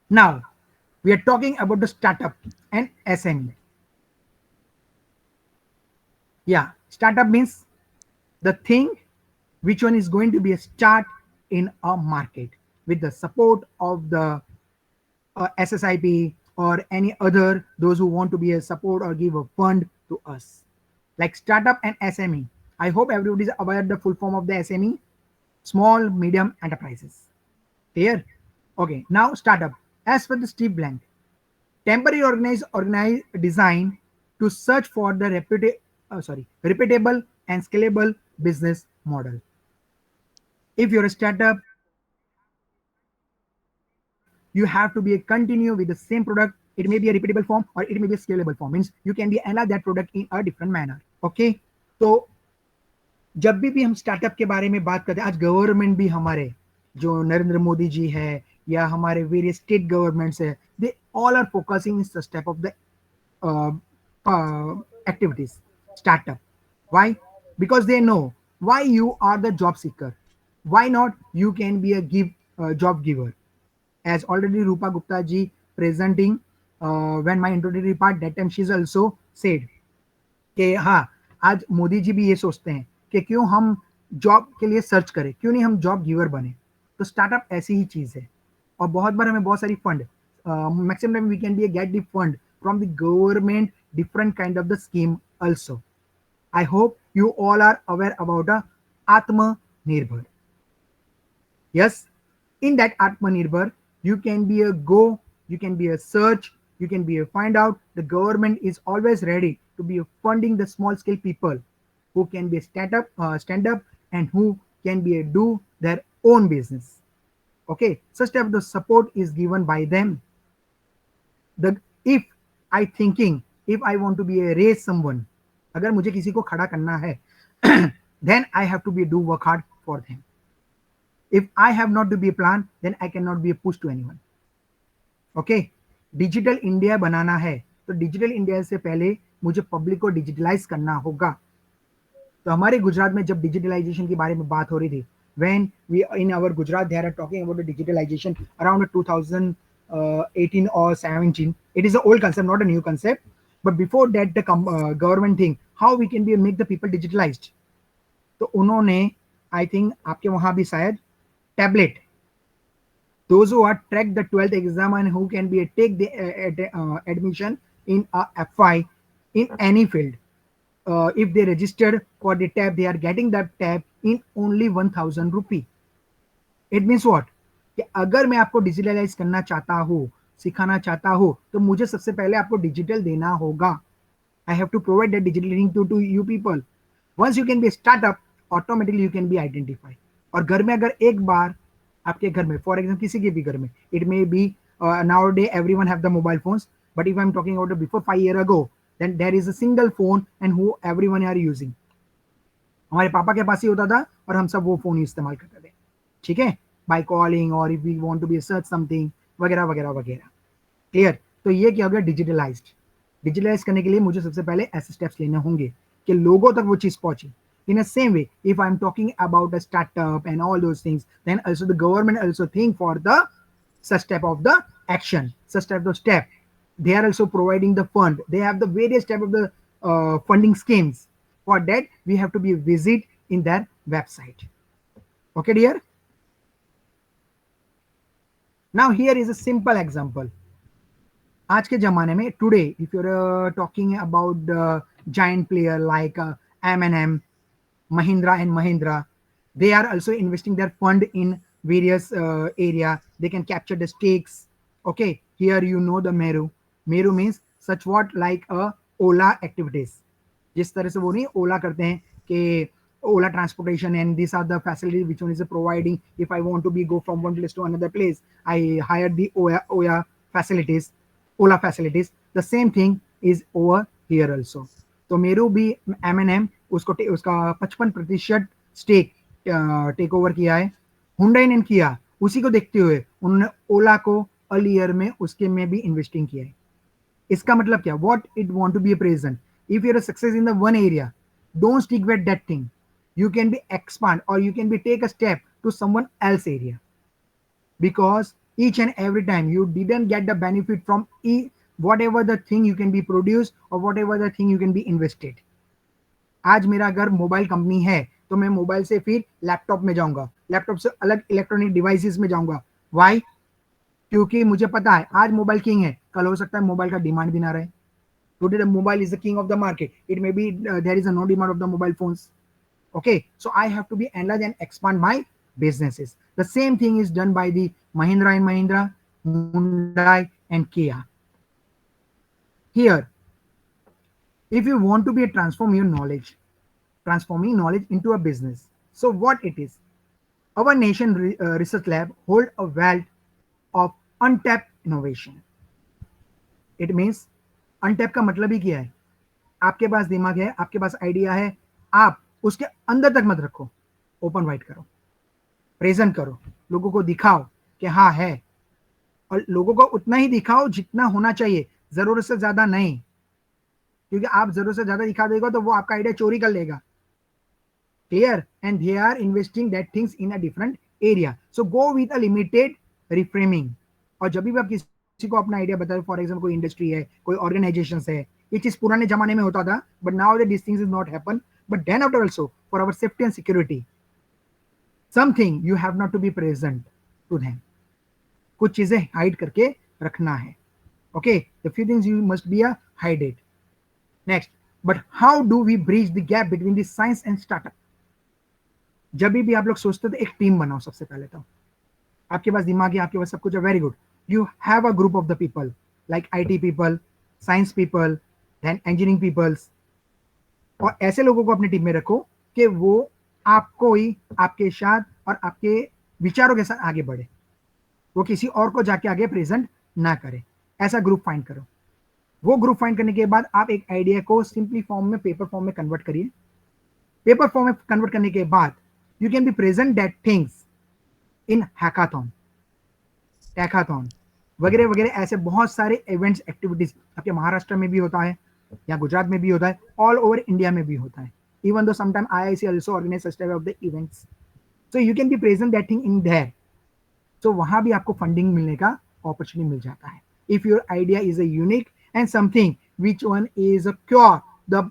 Speaker 2: Now we are talking about the startup and SME. Yeah, startup means the thing which one is going to be a start in a market with the support of the SSIP or any other those who want to be a support or give a fund to us, like startup and SME. I hope everybody is aware of the full form of the SME, small medium enterprises. Clear? Okay, now startup. As per the Steve Blank, temporary organized design to search for the repeatable and scalable business model. If you're a startup, you have to be a continue with the same product. It may be a repeatable form or it may be a scalable form. Means you can be enlarge that product in a different manner. Okay, तो जब भी हम startup के बारे में बात करते हैं, आज गवर्नमेंट भी हमारे जो नरेंद्र मोदी जी है या हमारे वेरियस स्टेट गवर्नमेंट्स है, दे ऑल आर फोकसिंग इस type of the activities, startup. Why? Because they know why you are the job seeker. Why not you can be a job giver? As already Rupa Gupta ji presenting when my introductory part, that time she's also said कि हाँ, आज मोदी जी भी ये सोचते हैं कि क्यों हम जॉब के लिए सर्च करें, क्यों नहीं हम जॉब गिवर बने. तो स्टार्टअप ऐसी ही चीज है, और बहुत बार हमें बहुत सारी fund, maximum time we can be get the fund from the government, different kind of the scheme also. I hope you all are aware about Atmanirbhar. Yes, in that Atmanirbhar, you can be a go, you can be a search, you can be a find out. The government is always ready to be funding the small scale people who can be stand up, and who can be a do their own business. Okay, such type of the support is given by them. The if I thinking, if I want to be a raise someone, अगर मुझे किसी को खड़ा करना है, then I have to be do work hard for them. If I have not to be a plan, then I cannot be a push to anyone. Okay, digital India बनाना है, तो डिजिटल इंडिया से पहले मुझे public को digitalise करना होगा. तो हमारे गुजरात में जब डिजिटलाइजेशन के बारे में बात हो रही थी, when we in our Gujarat they are talking about the digitalization around 2018 or 17. It is an old concept, not a new concept. But before that, the government thing, how we can be make the people digitalized. तो उन्होंने, I think आपके वहां भी शायद tablet, those who are track the 12th exam and who can be take the admission in a FI in any field, if they registered for the tab, they are getting that tab in only 1000 rupee. It means what? कि अगर मैं आपको digitalise करना चाहता हूँ, सिखाना चाहता हूँ, तो मुझे सबसे पहले आपको डिजिटल देना होगा. I have to provide that digital link to you people. Once you can be a startup, automatically you can be identified. और घर में अगर एक बार आपके घर में, फॉर एग्जाम्पल किसी के भी घर में, it may B nowadays everyone have the mobile phones, but if I'm talking about the before 5 year ago, then there is a single phone and who everyone are using. हमारे पापा के पास ही होता था और हम सब वो फोन ही इस्तेमाल करते थे, ठीक है, बाय कॉलिंग और if we want to be search something वगैरह वगैरह वगैरह। क्लियर? तो ये क्या हो गया डिजिटलाइज्ड। डिजिटलाइज करने के लिए मुझे सबसे पहले ऐसे स्टेप्स लेने होंगे कि लोगों तक वो चीज पहुंचे। In the same way, if I'm talking about a startup and all those things, then also the government also think for the such type of the action, such type of step. They are also providing the fund. They have the various type of the funding schemes. For that, we have to be visit in their website. Okay, dear. Now here is a simple example. आज के जमाने में today if you are talking about the giant player like M&M, Mahindra and Mahindra, they are also investing their fund in various area. They can capture the stakes. Okay, here you know the Meru means such what like a Ola activities. जिस तरह से वो नहीं ओला करते हैं कि Ola transportation and these are the facilities which one is providing. If I want to be go from one place to another place, I hire the Ola facilities, Ola facilities. The same thing is over here also. तो मेरू भी M&M उसको उसका 55% stake take over किया है, Hyundai ने किया, उसी को देखते हुए उन्होंने ओला को अर्लियर में उसके में भी इन्वेस्टिंग किया है। इसका मतलब क्या? What it want to be present. If you are success in the one area, don't stick with that thing, you can be expand or you can be take a step to someone else area, because each and every time you didn't get the benefit from whatever the thing you can be produced or whatever the thing you can be invested. आज मेरा अगर mobile company है तो मैं mobile से फिर laptop में जाऊंगा, लैपटॉप से अलग इलेक्ट्रॉनिक डिवाइसेस में जाऊंगा। वाई? क्योंकि मुझे पता है आज मोबाइल किंग है, कल हो सकता है मोबाइल का डिमांड भी ना रहे। Today the mobile is the king of the market, it may be there is a no demand of the mobile phones. Okay, so I have to be enlarge and expand my businesses. The same thing is done by the Mahindra and Mahindra, Hyundai and Kia. Here, if you want to be a transforming knowledge into a business, so what it is, our nation research lab hold a wealth of untapped innovation. It means untapped का मतलब ही क्या है? आपके पास दिमाग है, आपके पास idea है, आप उसके अंदर तक मत रखो, ओपन वाइड करो, प्रेजेंट करो, लोगों को दिखाओ कि हाँ है, और लोगों को उतना ही दिखाओ जितना होना चाहिए, जरूरत से ज्यादा नहीं, क्योंकि आप जरूरत से ज्यादा दिखा देगा तो वो आपका आइडिया चोरी कर लेगा। Clear? And they are investing that things in a different area, so go with a limited reframing. और जब भी आप किसी को अपना आइडिया बताओ, फॉर एग्जाम्पल कोई इंडस्ट्री है, कोई ऑर्गेनाइजेशन है, ये चीज पुराने जमाने में होता था, but now this things is not happen, but then after also for our safety and security, something you have not to be present to them. कुछ चीजें हाइड करके रखना है। Okay, the few things you must be a hide it. Next, but how do we bridge the gap between the science and startup? जब भी आप लोग सोचते तो एक टीम बनाओ। सबसे पहले तो आपके पास दिमाग है, आपके पास सब कुछ है, very good, you have a group of the people like IT people, science people, then engineering peoples, और ऐसे लोगों को अपनी टीम में रखो कि वो आपको ही आपके साथ और आपके विचारों के साथ आगे बढ़े, वो किसी और को जाके आगे प्रेजेंट ना करे। ऐसा ग्रुप फाइंड करो। वो ग्रुप फाइंड करने के बाद आप एक आइडिया को सिंपली फॉर्म में, पेपर फॉर्म में कन्वर्ट करिए। पेपर फॉर्म में कन्वर्ट करने के बाद you can be present that things in hackathon, techathon वगैरह वगैरह। ऐसे बहुत सारे इवेंट्स, एक्टिविटीज आपके महाराष्ट्र में भी होता है या गुजरात में भी होता है, ऑल ओवर इंडिया में भी होता है। Even though sometime IIC also organize such type of the events, so you can be present that thing in there, so वहां भी आपको फंडिंग मिलने का अपॉर्चुनिटी मिल जाता है। If your idea is a unique and something which one is a cure the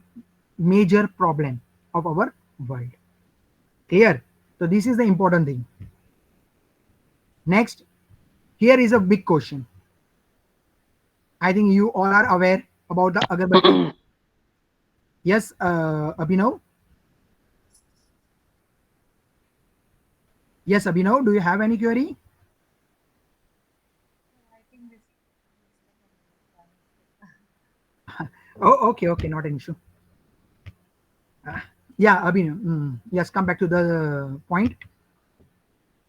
Speaker 2: major problem of our world. Clear? तो this is the important thing. Next, here is a big question. I think you all are aware about the agarbatti. Yes, Abhinav. Yes, Abhinav, do you have any query? Oh, okay, okay, not an issue. Yeah, Abhinav. Yes, come back to the point.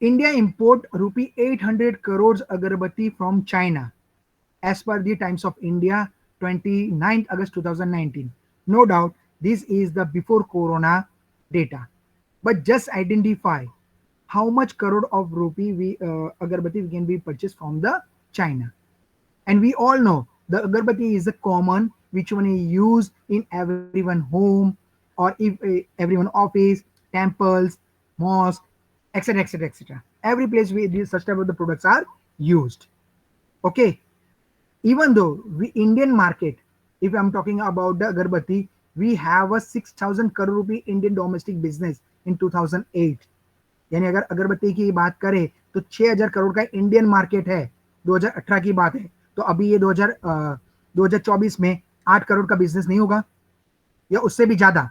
Speaker 2: India import rupee 800 crores agarbatti from China as per the Times of India 29th August 2019. No doubt this is the before corona data. But just identify how much crore of rupee we agarbatti we can be purchased from the China. And we all know the agarbatti is a common which one is used in everyone home or if everyone office, temples, mosque, etc., etc., etc. Every place where these such type of the products are used. Okay, even though we Indian market, if I'm talking about the agarbatti, we have a 6,000 crore rupee Indian domestic business in 2008. यानी अगर अगरबत्ती की बात करें तो 6,000 करोड़ का Indian market है, 2018 की बात है। तो अभी ये 2024 में 8 करोड़ का बिजनेस नहीं होगा या उससे भी ज्यादा।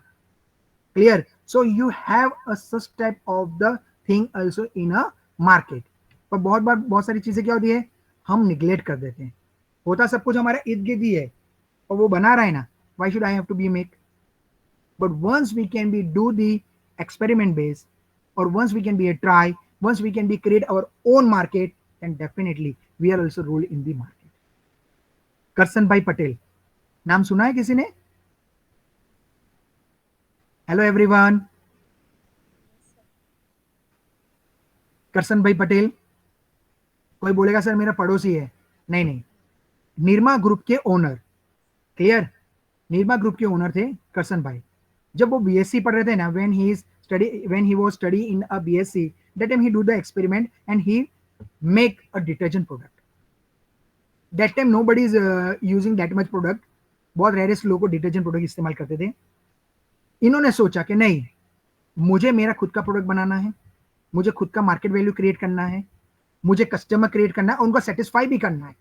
Speaker 2: Clear? So you have a such type of the thing also in a market. पर बहुत बार बहुत सारी चीजें क्या होती है, हम निग्लेक्ट कर देते हैं। होता सब कुछ हमारे इर्द गिर्द ही है और वो बना रहा है ना, why should I have to be make? But once we can be do the experiment base, or once we can be a try, once we can be create our own market, then definitely we are also rule in the market. करसन भाई पटेल नाम सुना है किसी ने? Hello everyone. करसन भाई पटेल, कोई बोलेगा sir मेरा पड़ोसी है, नहीं नहीं, निर्मा ग्रुप के ओनर। क्लियर? निर्मा ग्रुप के ओनर थे करसन भाई। जब वो बीएससी पढ़ रहे थे ना, when he was study in a BSc, that time he do the experiment and he make a detergent product. That time nobody is using that much product, बहुत रेयरेस्ट लोग को डिटर्जेंट प्रोडक्ट इस्तेमाल करते थे। इन्होंने सोचा कि नहीं, मुझे मेरा खुद का प्रोडक्ट बनाना है, मुझे खुद का मार्केट वैल्यू क्रिएट करना है, मुझे कस्टमर क्रिएट करना है, उनको सेटिस्फाई भी करना है।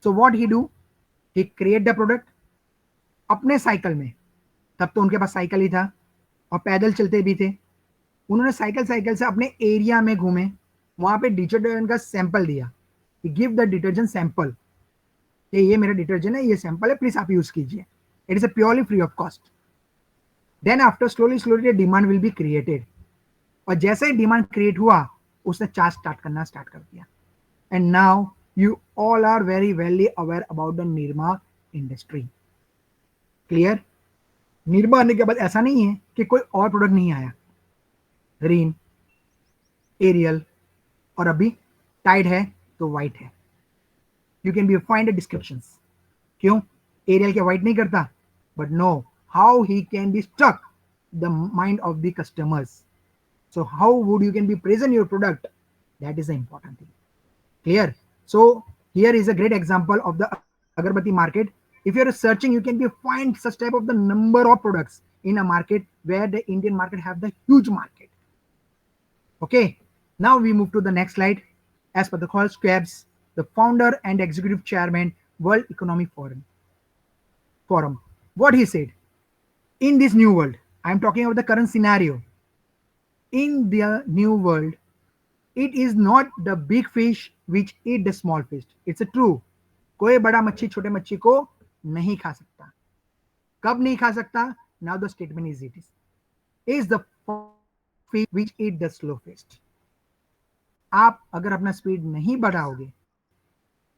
Speaker 2: So what he do, he create the product अपने साइकिल में। तब तो उनके पास साइकिल ही था और पैदल चलते भी थे। उन्होंने साइकिल से अपने एरिया में घूमे, वहां पे डिटर्जेंट का सैंपल दिया, गिव द डिटर्जेंट सैंपल, ये मेरा डिटर्जेंट है, ये सैंपल है, प्लीज आप यूज कीजिए, it is a purely free of cost. Then after slowly demand will be created, और जैसे ही डिमांड क्रिएट हुआ उसने चार्ज स्टार्ट कर दिया। And now you all are very well aware about the Nirma industry. Clear? Nirma आने के बाद ऐसा नहीं है कि कोई और प्रोडक्ट नहीं आया। ग्रीन, एरियल और अभी टाइड है तो व्हाइट है। You can be find the descriptions. क्यों एरियल के व्हाइट नहीं करता? But no, how he can be stuck the mind of the customers. So how would you can be present your product, that is the important thing. Clear? So here is a great example of the agarbatti market. If you are searching, you can be find such type of the number of products in a market where the Indian market have the huge market. Okay, now we move to the next slide. As per the Carl Schwab's, the founder and executive chairman, World Economic Forum, what he said: in this new world, I am talking about the current scenario. In the new world, it is not the big fish which eat the small fish. It's a true. कोई बड़ा मच्छी छोटे मच्छी को नहीं खा सकता। कब नहीं खा सकता? Now the statement is it is the fish which eat the slow fish. आप अगर अपना स्पीड नहीं बढ़ाओगे,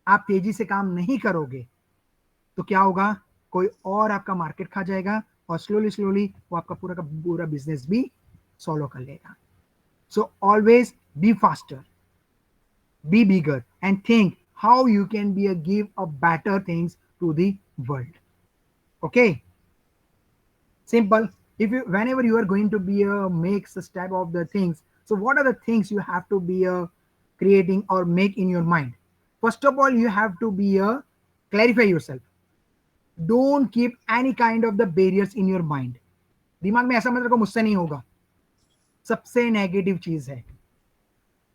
Speaker 2: आप तेजी से काम नहीं करोगे, तो क्या होगा? कोई और आपका मार्केट खा जाएगा और स्लोली वो आपका पूरा का पूरा बिजनेस भी सॉल्व कर लेगा। So always be faster, be bigger, and think how you can be a give a better things to the world. Okay, simple. If you whenever you are going to be a make such type of the things, so what are the things you have to be a creating or make in your mind? First of all, you have to be a clarify yourself. Don't keep any kind of the barriers in your mind. दिमाग में ऐसा मतलब मुझसे नहीं होगा, सबसे negative चीज है।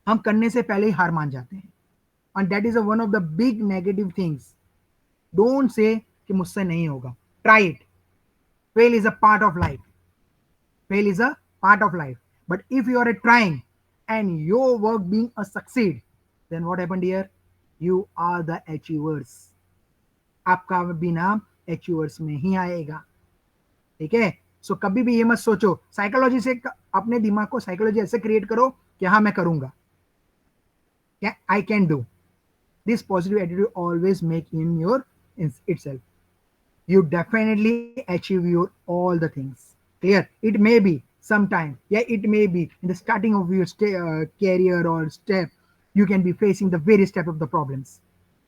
Speaker 2: हम करने से पहले ही हार मान जाते हैं, and that is one of the big negative things. Don't say कि मुझसे नहीं होगा. Try it. Fail is a part of life. Fail is a part of life. But if you are trying and your work being a succeed, then what happened here? You are the achievers. आपका भी नाम achievers में ही आएगा। ठीक है? सो कभी भी ये मत सोचो, साइकोलॉजी से अपने दिमाग को साइकोलॉजी ऐसे क्रिएट करो कि हाँ मैं करूंगा। I can do. This positive attitude always make in your itself. You definitely achieve your all the things. Clear? It may be sometime, yeah, it may be in the starting of your career or step, you can be facing the various type of the problems.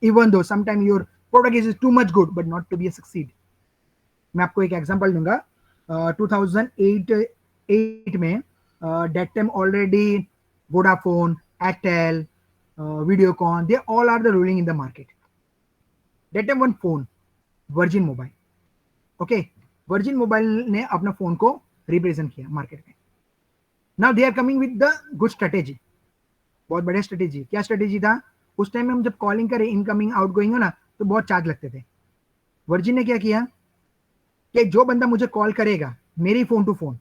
Speaker 2: Even though sometimes your product is too much good, but not to be a succeed. मैं आपको एक example दूंगा. 2008 में that time already Vodafone, Airtel, Videocon, they all are the ruling in the market. That time one phone, Virgin Mobile. ओके, Virgin mobile ने अपना phone को represent किया मार्केट में. Now they are coming with the good strategy. बहुत बढ़िया strategy. क्या strategy था? उस टाइम में हम जब कॉलिंग करें, इनकमिंग आउटगोइंग हो ना, तो बहुत चार्ज लगते थे. वर्जिन ने क्या किया कि जो बंदा मुझे कॉल करेगा मेरी phone to phone,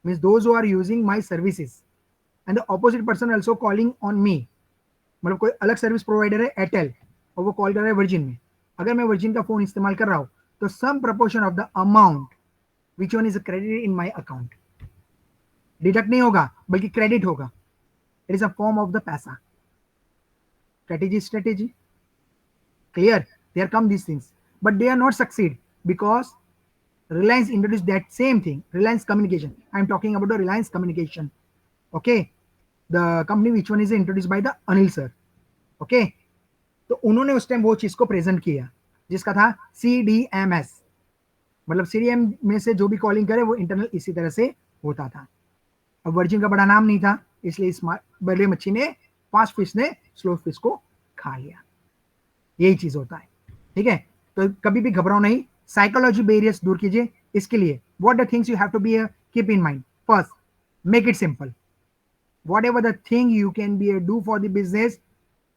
Speaker 2: means those who are using my services and the opposite person also calling on me, मतलब कोई अलग सर्विस प्रोवाइडर है एयरटेल और वो कॉल कर रहा है वर्जिन में, अगर मैं वर्जिन का फोन इस्तेमाल कर रहा हूँ, तो some proportion of the amount which one is credit in my account, deduct नहीं होगा बल्कि क्रेडिट होगा. It is a form of the पैसा. Strategy clear. There come these things, but they are not succeed because Reliance introduced that same thing, Reliance Communication. I am talking about the Reliance Communication. Okay, the company which one is introduced by the Anil sir. Okay, तो उन्होंने उस time वो चीज को present किया जिसका था CDMS, मतलब CDM में से जो भी कॉलिंग करे वो इंटरनल इसी तरह से होता था. अब वर्जिन का बड़ा नाम नहीं था, इसलिए इस बड़े मच्छी ने, फास्ट फिश ने स्लो फिश को खा लिया. यही चीज होता है. ठीक है, तो कभी भी घबराओ नहीं, साइकोलॉजी बैरियर्स दूर कीजिए. इसके लिए what the things you have to be keep in mind. First, make it simple. Whatever the thing you can be do for the business,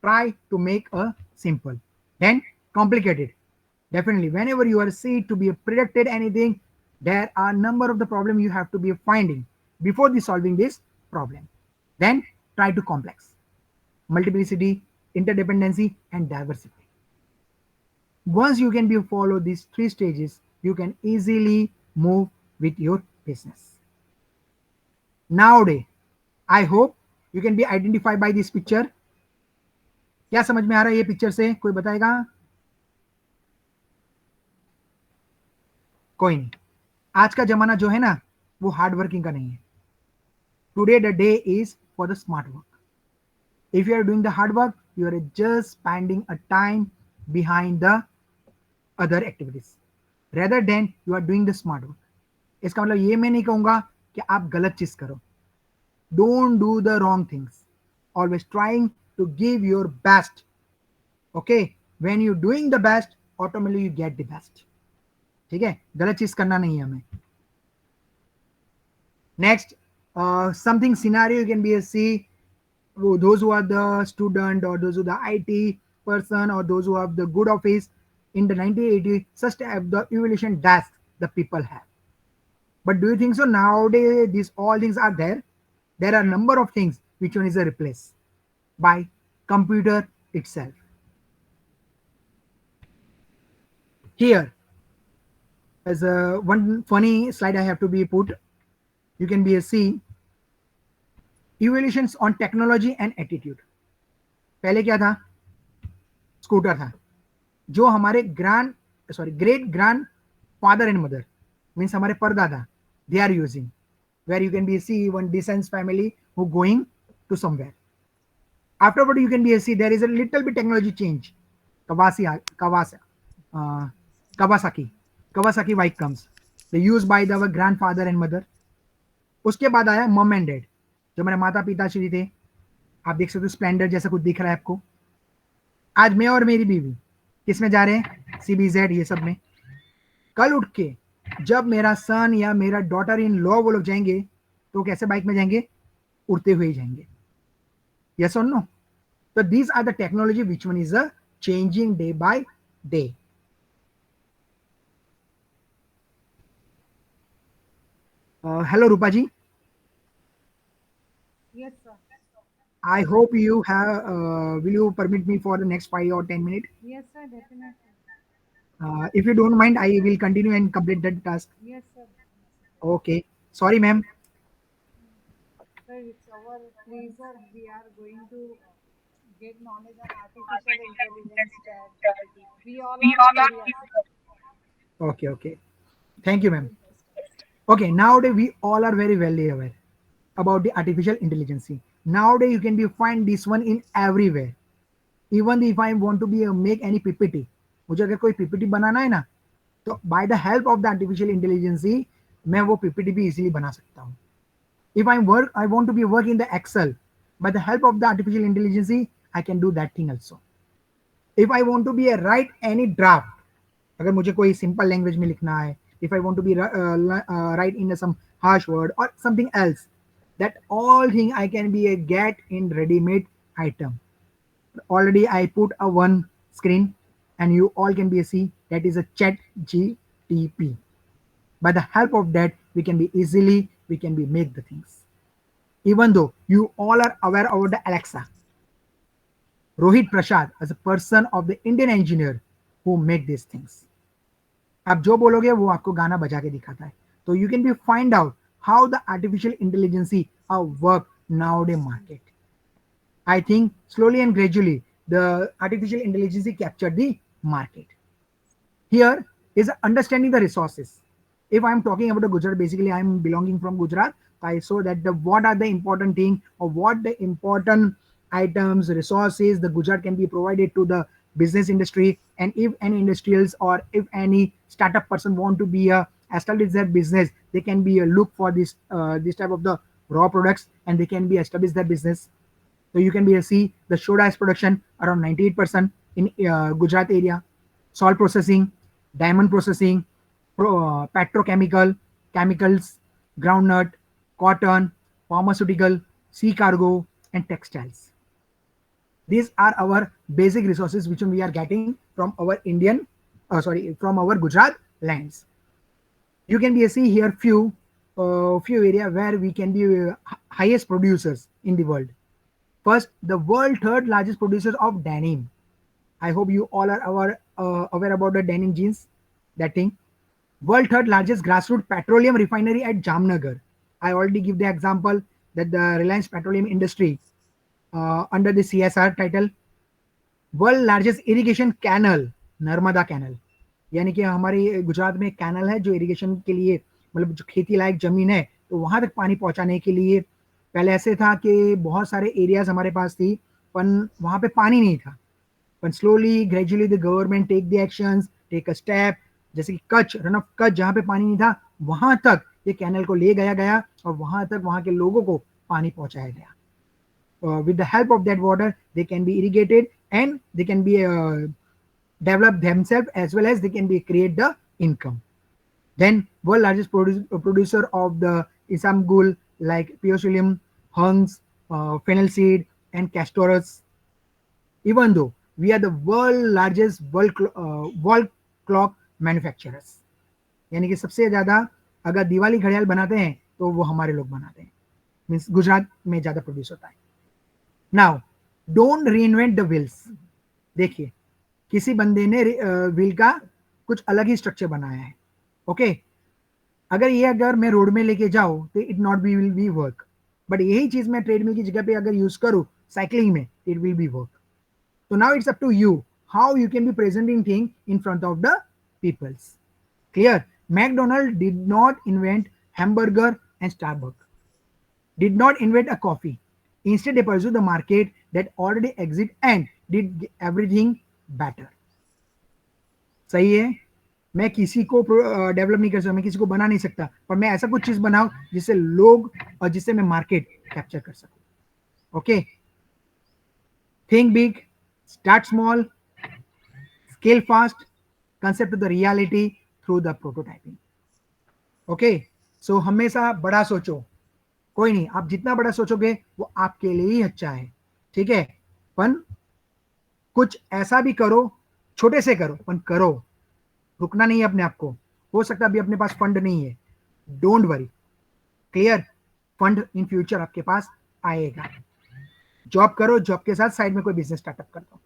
Speaker 2: try to make a simple. Then complicated. Definitely, whenever you are see to be predicted anything, there are number of the problem you have to be finding before the solving this problem. Then try to complex. Multiplicity, interdependency, and diversity. Once you can be follow these three stages, you can easily move with your business. Nowadays, I hope you can be identified by this picture. क्या समझ में आ रहा है ये picture से? कोई बताएगा? कोई नहीं. आज का जमाना जो है ना, वो हार्ड वर्किंग का नहीं है. Today the day is for the smart work. If you are doing the hard work, you are just spending a time behind the other activities rather than you are doing the smart work. इसका मतलब ये मैं नहीं कहूंगा कि आप गलत चीज करो. Don't do the wrong things. Always trying to give your best. Okay, when you doing the best, automatically you get the best. ठीक है, गलत चीज करना नहीं है हमें. Next, something scenario you can be a see. Those who are the student or those who are the IT person or those who have the good office in the 1980, such have the evaluation desk the people have. But do you think so? Nowadays, these all things are there. There are a number of things which one is a replaced by computer itself. Here, as a one funny slide I have to be put, you can be a see evaluations on technology and attitude. पहले क्या था? Scooter था जो हमारे great grand father and mother means हमारे परदादा they are using, where you can be see one decent family who going to somewhere. Afterward you can be see there is a little bit technology change. Kawasaki bike comes, they used by our grandfather and mother. उसके बाद आया मम and dad, जो हमारे माता पिता श्री थे. आप देख सकते हो स्प्लेंडर जैसा कुछ दिख रहा है आपको. आज मैं और मेरी बीवी किस में जा रहे हैं? CBZ ये सब में. कल उठ के जब मेरा सन या मेरा डॉटर इन लॉ वो लोग जाएंगे तो कैसे बाइक में जाएंगे? उड़ते हुए जाएंगे. यस और नो? तो these are the technology which one is a changing day by day. Hello Rupa ji.
Speaker 1: Yes, sir.
Speaker 2: I hope you have will you permit me for the next 5 or 10 minutes?
Speaker 1: Yes, sir, definitely.
Speaker 2: If you don't mind, I will continue and complete that task.
Speaker 1: Yes, sir.
Speaker 2: Okay. Sorry, ma'am.
Speaker 1: Sir, it's our pleasure. We are going to get knowledge on artificial intelligence, chat GPT. We all are curious.
Speaker 2: Okay. Thank you, ma'am. Okay, nowadays we all are very well aware about the artificial intelligence. Nowadays you can be find this one in everywhere. Even if I want to be make any PPT, मुझे अगर कोई PPT बनाना है ना, तो by the help of the artificial intelligence मैं वो PPT भी easily बना सकता हूँ. If I want to be work in the Excel, by the help of the artificial intelligence I can do that thing also. If I want to be write any draft, अगर मुझे कोई simple language में लिखना है, if I want to be write in some harsh word or something else, that all thing I can be a get in ready-made item. Already I put a one screen and you all can be a see that is a chat GTP. By the help of that we can be make the things. Even though you all are aware about the Alexa, Rohit Prasad as a person of the Indian engineer who make these things. आप जो बोलोगे वो आपको गाना बजा के दिखाता है. तो you can be find out how the artificial intelligence work nowadays market. I think slowly and gradually the artificial intelligence captured the market. Here is understanding the resources. If I'm talking about the Gujarat, basically I'm belonging from Gujarat. I saw that what are the important thing or what the important items, resources the Gujarat can be provided to the business industry. And if any industrials or if any startup person want to be establish their business, they can be a look for this type of the raw products and they can be establish their business. So you can be see the soda ash production around 98% in Gujarat area, salt processing, diamond processing, petrochemical, chemicals, groundnut, cotton, pharmaceutical, sea cargo, and textiles. These are our basic resources which we are getting from our from our Gujarat lands. You can be see here few area where we can be highest producers in the world. First, the world third largest producer of denim. I hope you all are aware about the denim jeans, that thing. World third largest grassroots petroleum refinery at Jamnagar. I already give the example that the Reliance Petroleum Industry under the CSR title. World largest irrigation canal, Narmada canal. यानी कि हमारे गुजरात में canal है जो irrigation के लिए मतलब जो खेती लायक जमीन है तो वहां तक पानी पहुंचाने के लिए. पहले ऐसे था कि बहुत सारे एरियाज हमारे पास थी पर वहां पे पानी नहीं था. But slowly, gradually, the government take the actions, take a step. जैसे कि कच्छ, रन ऑफ कच्छ जहाँ पे पानी नहीं था वहां तक ये कैनल को ले गया गया और वहां तक वहां के लोगों को पानी पहुंचाया गया. With the help of that water, they can be irrigated and they can be develop themselves as well as they can be create the income. Then, world largest producer of the Isamgul like Peosylium, Hungs, fennel seed, and castorus. Even though we are the world largest wall clock manufacturers. यानी कि सबसे ज्यादा अगर दिवाली घड़ियाल बनाते हैं तो वो हमारे लोग बनाते हैं. मीन्स गुजरात में ज्यादा प्रोड्यूस होता है. Now don't reinvent the wheels. देखिए किसी बंदे ने व्हील का कुछ अलग ही स्ट्रक्चर बनाया है. ओके अगर मैं रोड में लेके जाऊं तो it not will be work. But यही चीज मैं ट्रेडमिल की जगह पे अगर यूज करूं साइकिलिंग में it will B work. So now it's up to you how you can be presenting thing in front of the peoples. Clear? McDonald's did not invent hamburger and Starbucks. Did not invent a coffee. Instead, they pursued the market that already exists and did everything better. सही है. मैं किसी को develop नहीं कर सकता, मैं किसी को बना नहीं सकता, पर मैं ऐसा कुछ चीज बनाऊं जिससे लोग और जिससे मैं मार्केट कैप्चर कर सकूं. Okay think big, start small, scale fast, concept to the reality through the prototyping. Okay, so हमेशा बड़ा सोचो. कोई नहीं, आप जितना बड़ा सोचोगे वो आपके लिए ही अच्छा है. ठीक है, पर कुछ ऐसा भी करो, छोटे से करो पर करो. रुकना नहीं है अपने आप को. हो सकता है अभी अपने पास फंड नहीं है, don't worry. Clear? Fund in future आपके पास आएगा. जॉब करो, जॉब के साथ साइड में कोई बिजनेस स्टार्टअप कर दो,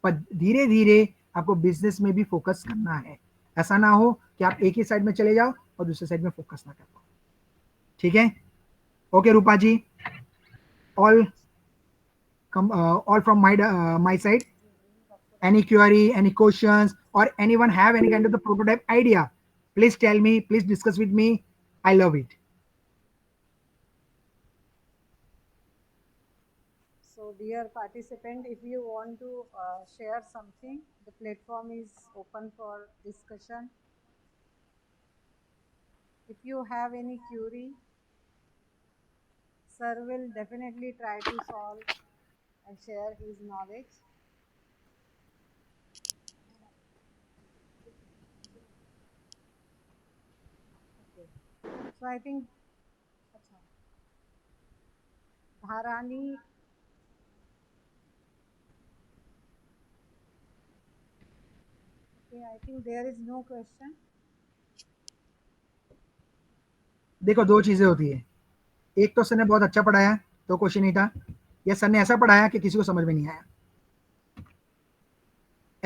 Speaker 2: पर धीरे धीरे आपको बिजनेस में भी फोकस करना है. ऐसा ना हो कि आप एक ही साइड में चले जाओ और दूसरे साइड में फोकस ना कर पाओ. ठीक है? Okay Rupa ji, all all from my side. Any query, any questions, or anyone have any kind of the prototype idea, please tell me, please discuss with me. I love it.
Speaker 1: So, dear participant, if you want to share something, the platform is open for discussion. If you have any query, sir will definitely try to solve and share his knowledge. Okay. So I think acha, Dharani. Okay, I think there is no question.
Speaker 2: देखो, दो चीजें होती है, एक तो sir ने बहुत अच्छा पढ़ाया तो क्वेश्चन नहीं था, या सर ने ऐसा पढ़ाया कि किसी को समझ में नहीं आया,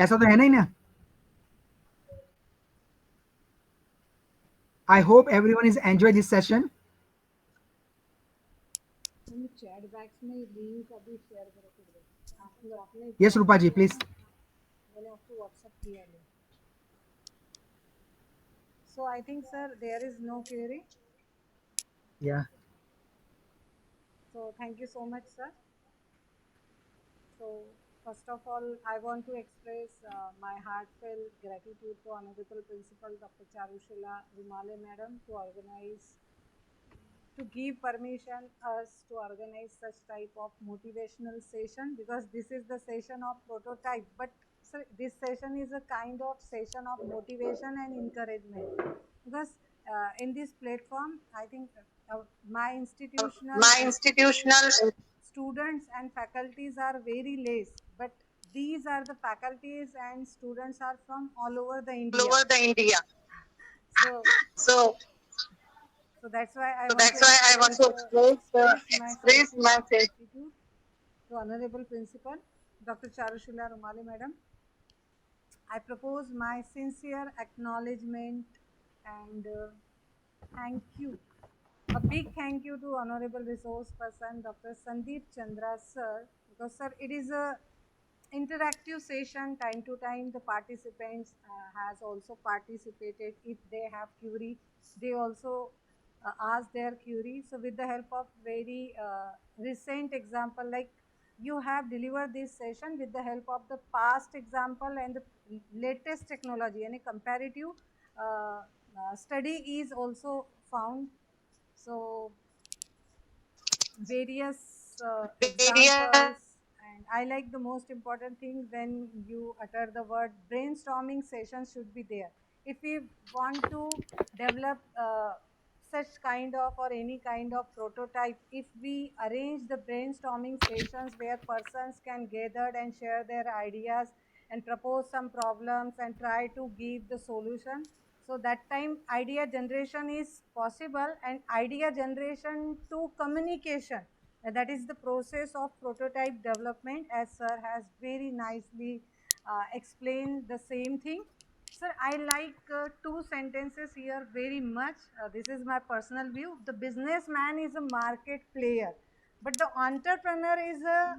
Speaker 2: ऐसा तो है नहीं ना. I hope everyone is enjoy this session.
Speaker 1: Chat box में लिंक अभी शेयर करो. आपने
Speaker 2: Yes, Rupa ji, please.
Speaker 1: मैंने आपको व्हाट्सएप किया है. So I think sir there is no query.
Speaker 2: Yeah.
Speaker 1: So thank you so much sir. So first of all I want to express my heartfelt gratitude to Honorable Principal Dr. Charushila Rumale Madam to give permission us to organize such type of motivational session, because this is the session of prototype, but sir, this session is a kind of session of motivation and encouragement, because in this platform I think my institutional
Speaker 2: My institutional
Speaker 1: students and faculties are very less, but these are the faculties and students are from all over the
Speaker 2: all
Speaker 1: India.
Speaker 2: over the India.
Speaker 1: So
Speaker 2: So,
Speaker 1: so that's why I
Speaker 2: so
Speaker 1: want to
Speaker 2: that's why I want to
Speaker 1: express my
Speaker 2: express
Speaker 1: sincere
Speaker 2: my
Speaker 1: gratitude to Honorable Principal Dr. Charushila Rumale Madam. I propose my sincere acknowledgement and thank you. A big thank you to Honorable Resource Person Dr. Sandip Chandra sir, because sir it is a interactive session. Time to time the participants has also participated. If they have query, they also ask their query. So with the help of very recent example, like you have delivered this session with the help of the past example and the latest technology, and a comparative study is also found. So various
Speaker 2: area.
Speaker 1: examples, and I like the most important thing when you utter the word brainstorming sessions should be there. If we want to develop such kind of or any kind of prototype, if we arrange the brainstorming sessions where persons can gather and share their ideas and propose some problems and try to give the solution, so that time idea generation is possible, and idea generation to communication, that is the process of prototype development, as sir has very nicely explained the same thing. Sir, I like two sentences here very much. This is my personal view. The businessman is a market player, but the entrepreneur is a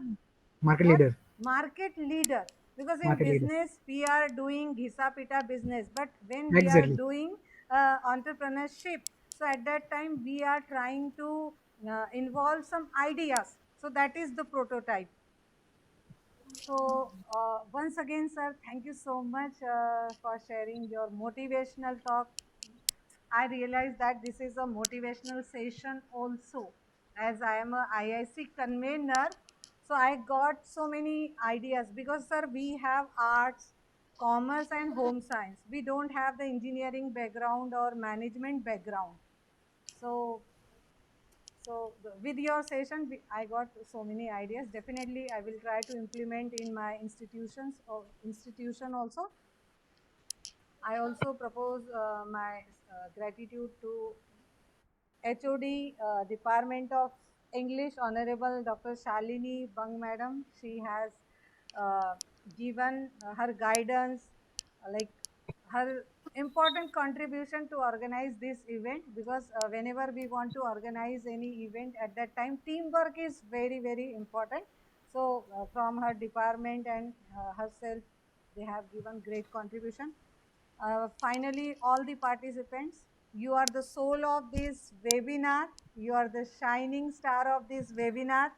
Speaker 2: Market
Speaker 1: what?
Speaker 2: leader.
Speaker 1: Market leader. Because in
Speaker 2: Market leader.
Speaker 1: business we are doing ghisa pita business, but when we are
Speaker 2: Exactly.
Speaker 1: doing entrepreneurship, so at that time we are trying to involve some ideas, so that is the prototype. So once again sir, thank you so much for sharing your motivational talk. I realize that this is a motivational session also, as I am a IIC convener. So I got so many ideas, because sir we have arts, commerce and home science. We don't have the engineering background or management background. So with your session, I got so many ideas. Definitely, I will try to implement in my institutions or institution also. I also propose my gratitude to HoD Department of English, Honorable Dr. Shalini Bang Madam. She has uh, given her guidance, like her important contribution to organize this event, because whenever we want to organize any event, at that time teamwork is very very important. So from her department and herself, they have given great contribution. Finally, all the participants, you are the soul of this webinar. You are the shining star of this webinar.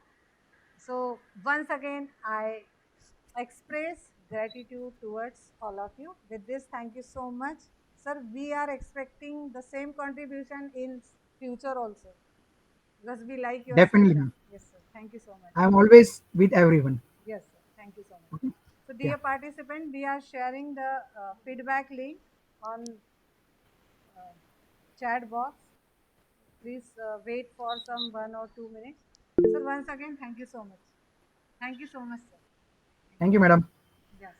Speaker 1: So once again, I express gratitude towards all of you. With this, thank you so much. Sir, we are expecting the same contribution in future also, because we like your
Speaker 2: Definitely,
Speaker 1: session.
Speaker 2: ma'am.
Speaker 1: Yes, sir. Thank you so much.
Speaker 2: I'm always with everyone.
Speaker 1: Yes, sir. Thank you so much.
Speaker 2: Okay.
Speaker 1: So,
Speaker 2: Yeah.
Speaker 1: dear participant, we are sharing the feedback link on chat box. Please wait for some 1 or 2 minutes. Sir, once again, thank you so much. Thank you so much, sir.
Speaker 2: Thank you, madam.
Speaker 1: Yes, sir.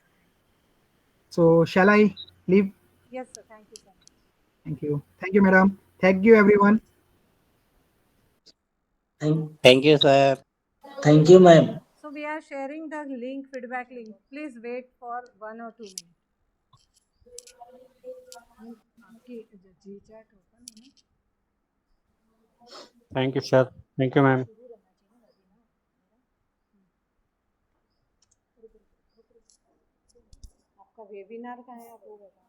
Speaker 2: So, shall I leave?
Speaker 1: Yes, sir. Thank you so much.
Speaker 2: Thank you. Thank you, madam. Thank you, everyone.
Speaker 7: Thank you, sir.
Speaker 8: Thank you, ma'am.
Speaker 1: So, we are sharing the link, feedback link. Please wait for 1 or 2 minutes. आपकी जी chat open है ना?
Speaker 7: Thank you, sir. Thank you, ma'am.
Speaker 1: आपका webinar का है, आप वो बताओ.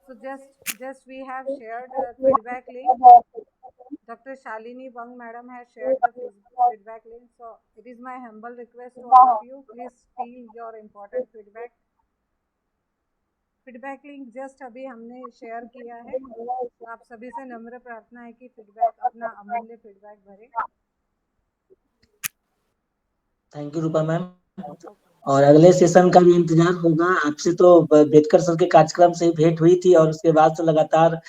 Speaker 1: So just we have shared a feedback link. Dr. Shalini Bang madam has shared the feedback link. So it is my humble request to all of you, please fill your important feedback. Feedback link just अभी हमने share किया है. आप सभी से नम्र प्रार्थना है कि फीडबैक, अपना अमूल्य फीडबैक भरें.
Speaker 8: Thank you Rupa ma'am. और अगले सेशन का भी इंतजार होगा आपसे. तो बेडकर सर के कार्यक्रम से भेंट हुई थी और उसके बाद से लगातार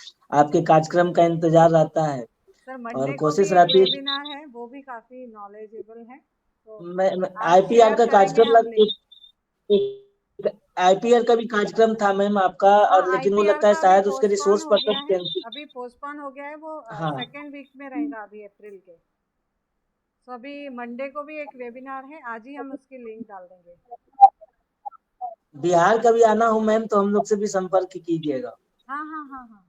Speaker 8: आपके कार्यक्रम का इंतजार रहता है.
Speaker 1: सर
Speaker 8: और
Speaker 1: मंडे को
Speaker 8: कोशिश
Speaker 1: भी एक
Speaker 8: रहती है
Speaker 1: वेबिनार है, वो भी काफी नॉलेजेबल है. तो
Speaker 8: मैं
Speaker 1: आप
Speaker 8: आईपीआर
Speaker 1: शेयर
Speaker 8: का
Speaker 1: करेंगे
Speaker 8: कार्यक्रम
Speaker 1: हम लिंक.
Speaker 8: आईपीआर का भी कार्यक्रम था मैम आपका.
Speaker 1: हाँ,
Speaker 8: और लेकिन वो
Speaker 1: आईपीआर
Speaker 8: लगता है
Speaker 1: का अभी
Speaker 8: शायद उसके
Speaker 1: पोस्टपोन
Speaker 8: रिसोर्स
Speaker 1: हो गया है.
Speaker 8: पर्सन.
Speaker 1: अभी पोस्टपोन हो गया है, वो
Speaker 8: हाँ.
Speaker 1: सेकेंड वीक में रहेगा अभी अप्रैल के. तो अभी मंडे को भी एक वेबिनार है, आज ही हम उसकी लिंक डाल देंगे.
Speaker 8: बिहार कभी आना हो मैम तो हम लोग से भी संपर्क कीजिएगा.
Speaker 1: हाँ हाँ हाँ हाँ.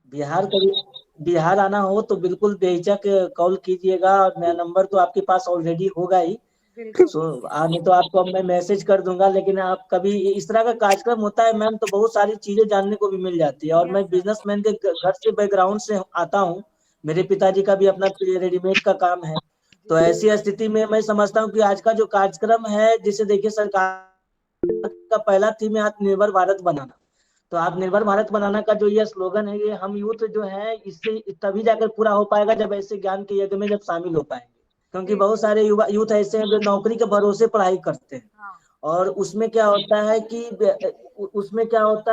Speaker 8: बिहार आना हो तो बिल्कुल बेहिचक कॉल कीजिएगा. मेरा नंबर तो आपके पास ऑलरेडी होगा ही. सो नहीं तो आपको अब मैं मैसेज कर दूंगा. लेकिन आप कभी इस तरह का कार्यक्रम होता है मैम तो बहुत सारी चीजें जानने को भी मिल जाती है. और मैं बिजनेसमैन के घर से बैकग्राउंड से आता हूँ. मेरे पिताजी का भी अपना रेडीमेड का काम है. तो ऐसी स्थिति में मैं समझता हूँ कि आज का जो कार्यक्रम है, जिसे देखिए सरकार का पहला थीम है आत्मनिर्भर भारत बनाना. तो आत्मनिर्भर भारत बनाना का जो ये स्लोगन है, ये हम यूथ जो है इससे तभी जाकर पूरा हो पाएगा जब ऐसे ज्ञान के यज्ञ में जब शामिल हो पाएंगे. क्योंकि बहुत सारे युवा यूथ ऐसे हैं जो नौकरी के भरोसे पढ़ाई करते हैं. और उसमें क्या होता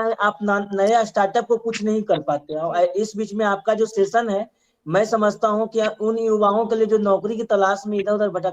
Speaker 8: है आप नया स्टार्टअप को कुछ नहीं कर पाते. और इस बीच में आपका जो सेशन है, मैं समझता हूँ कि उन युवाओं के लिए जो नौकरी की तलाश में इधर उधर भटक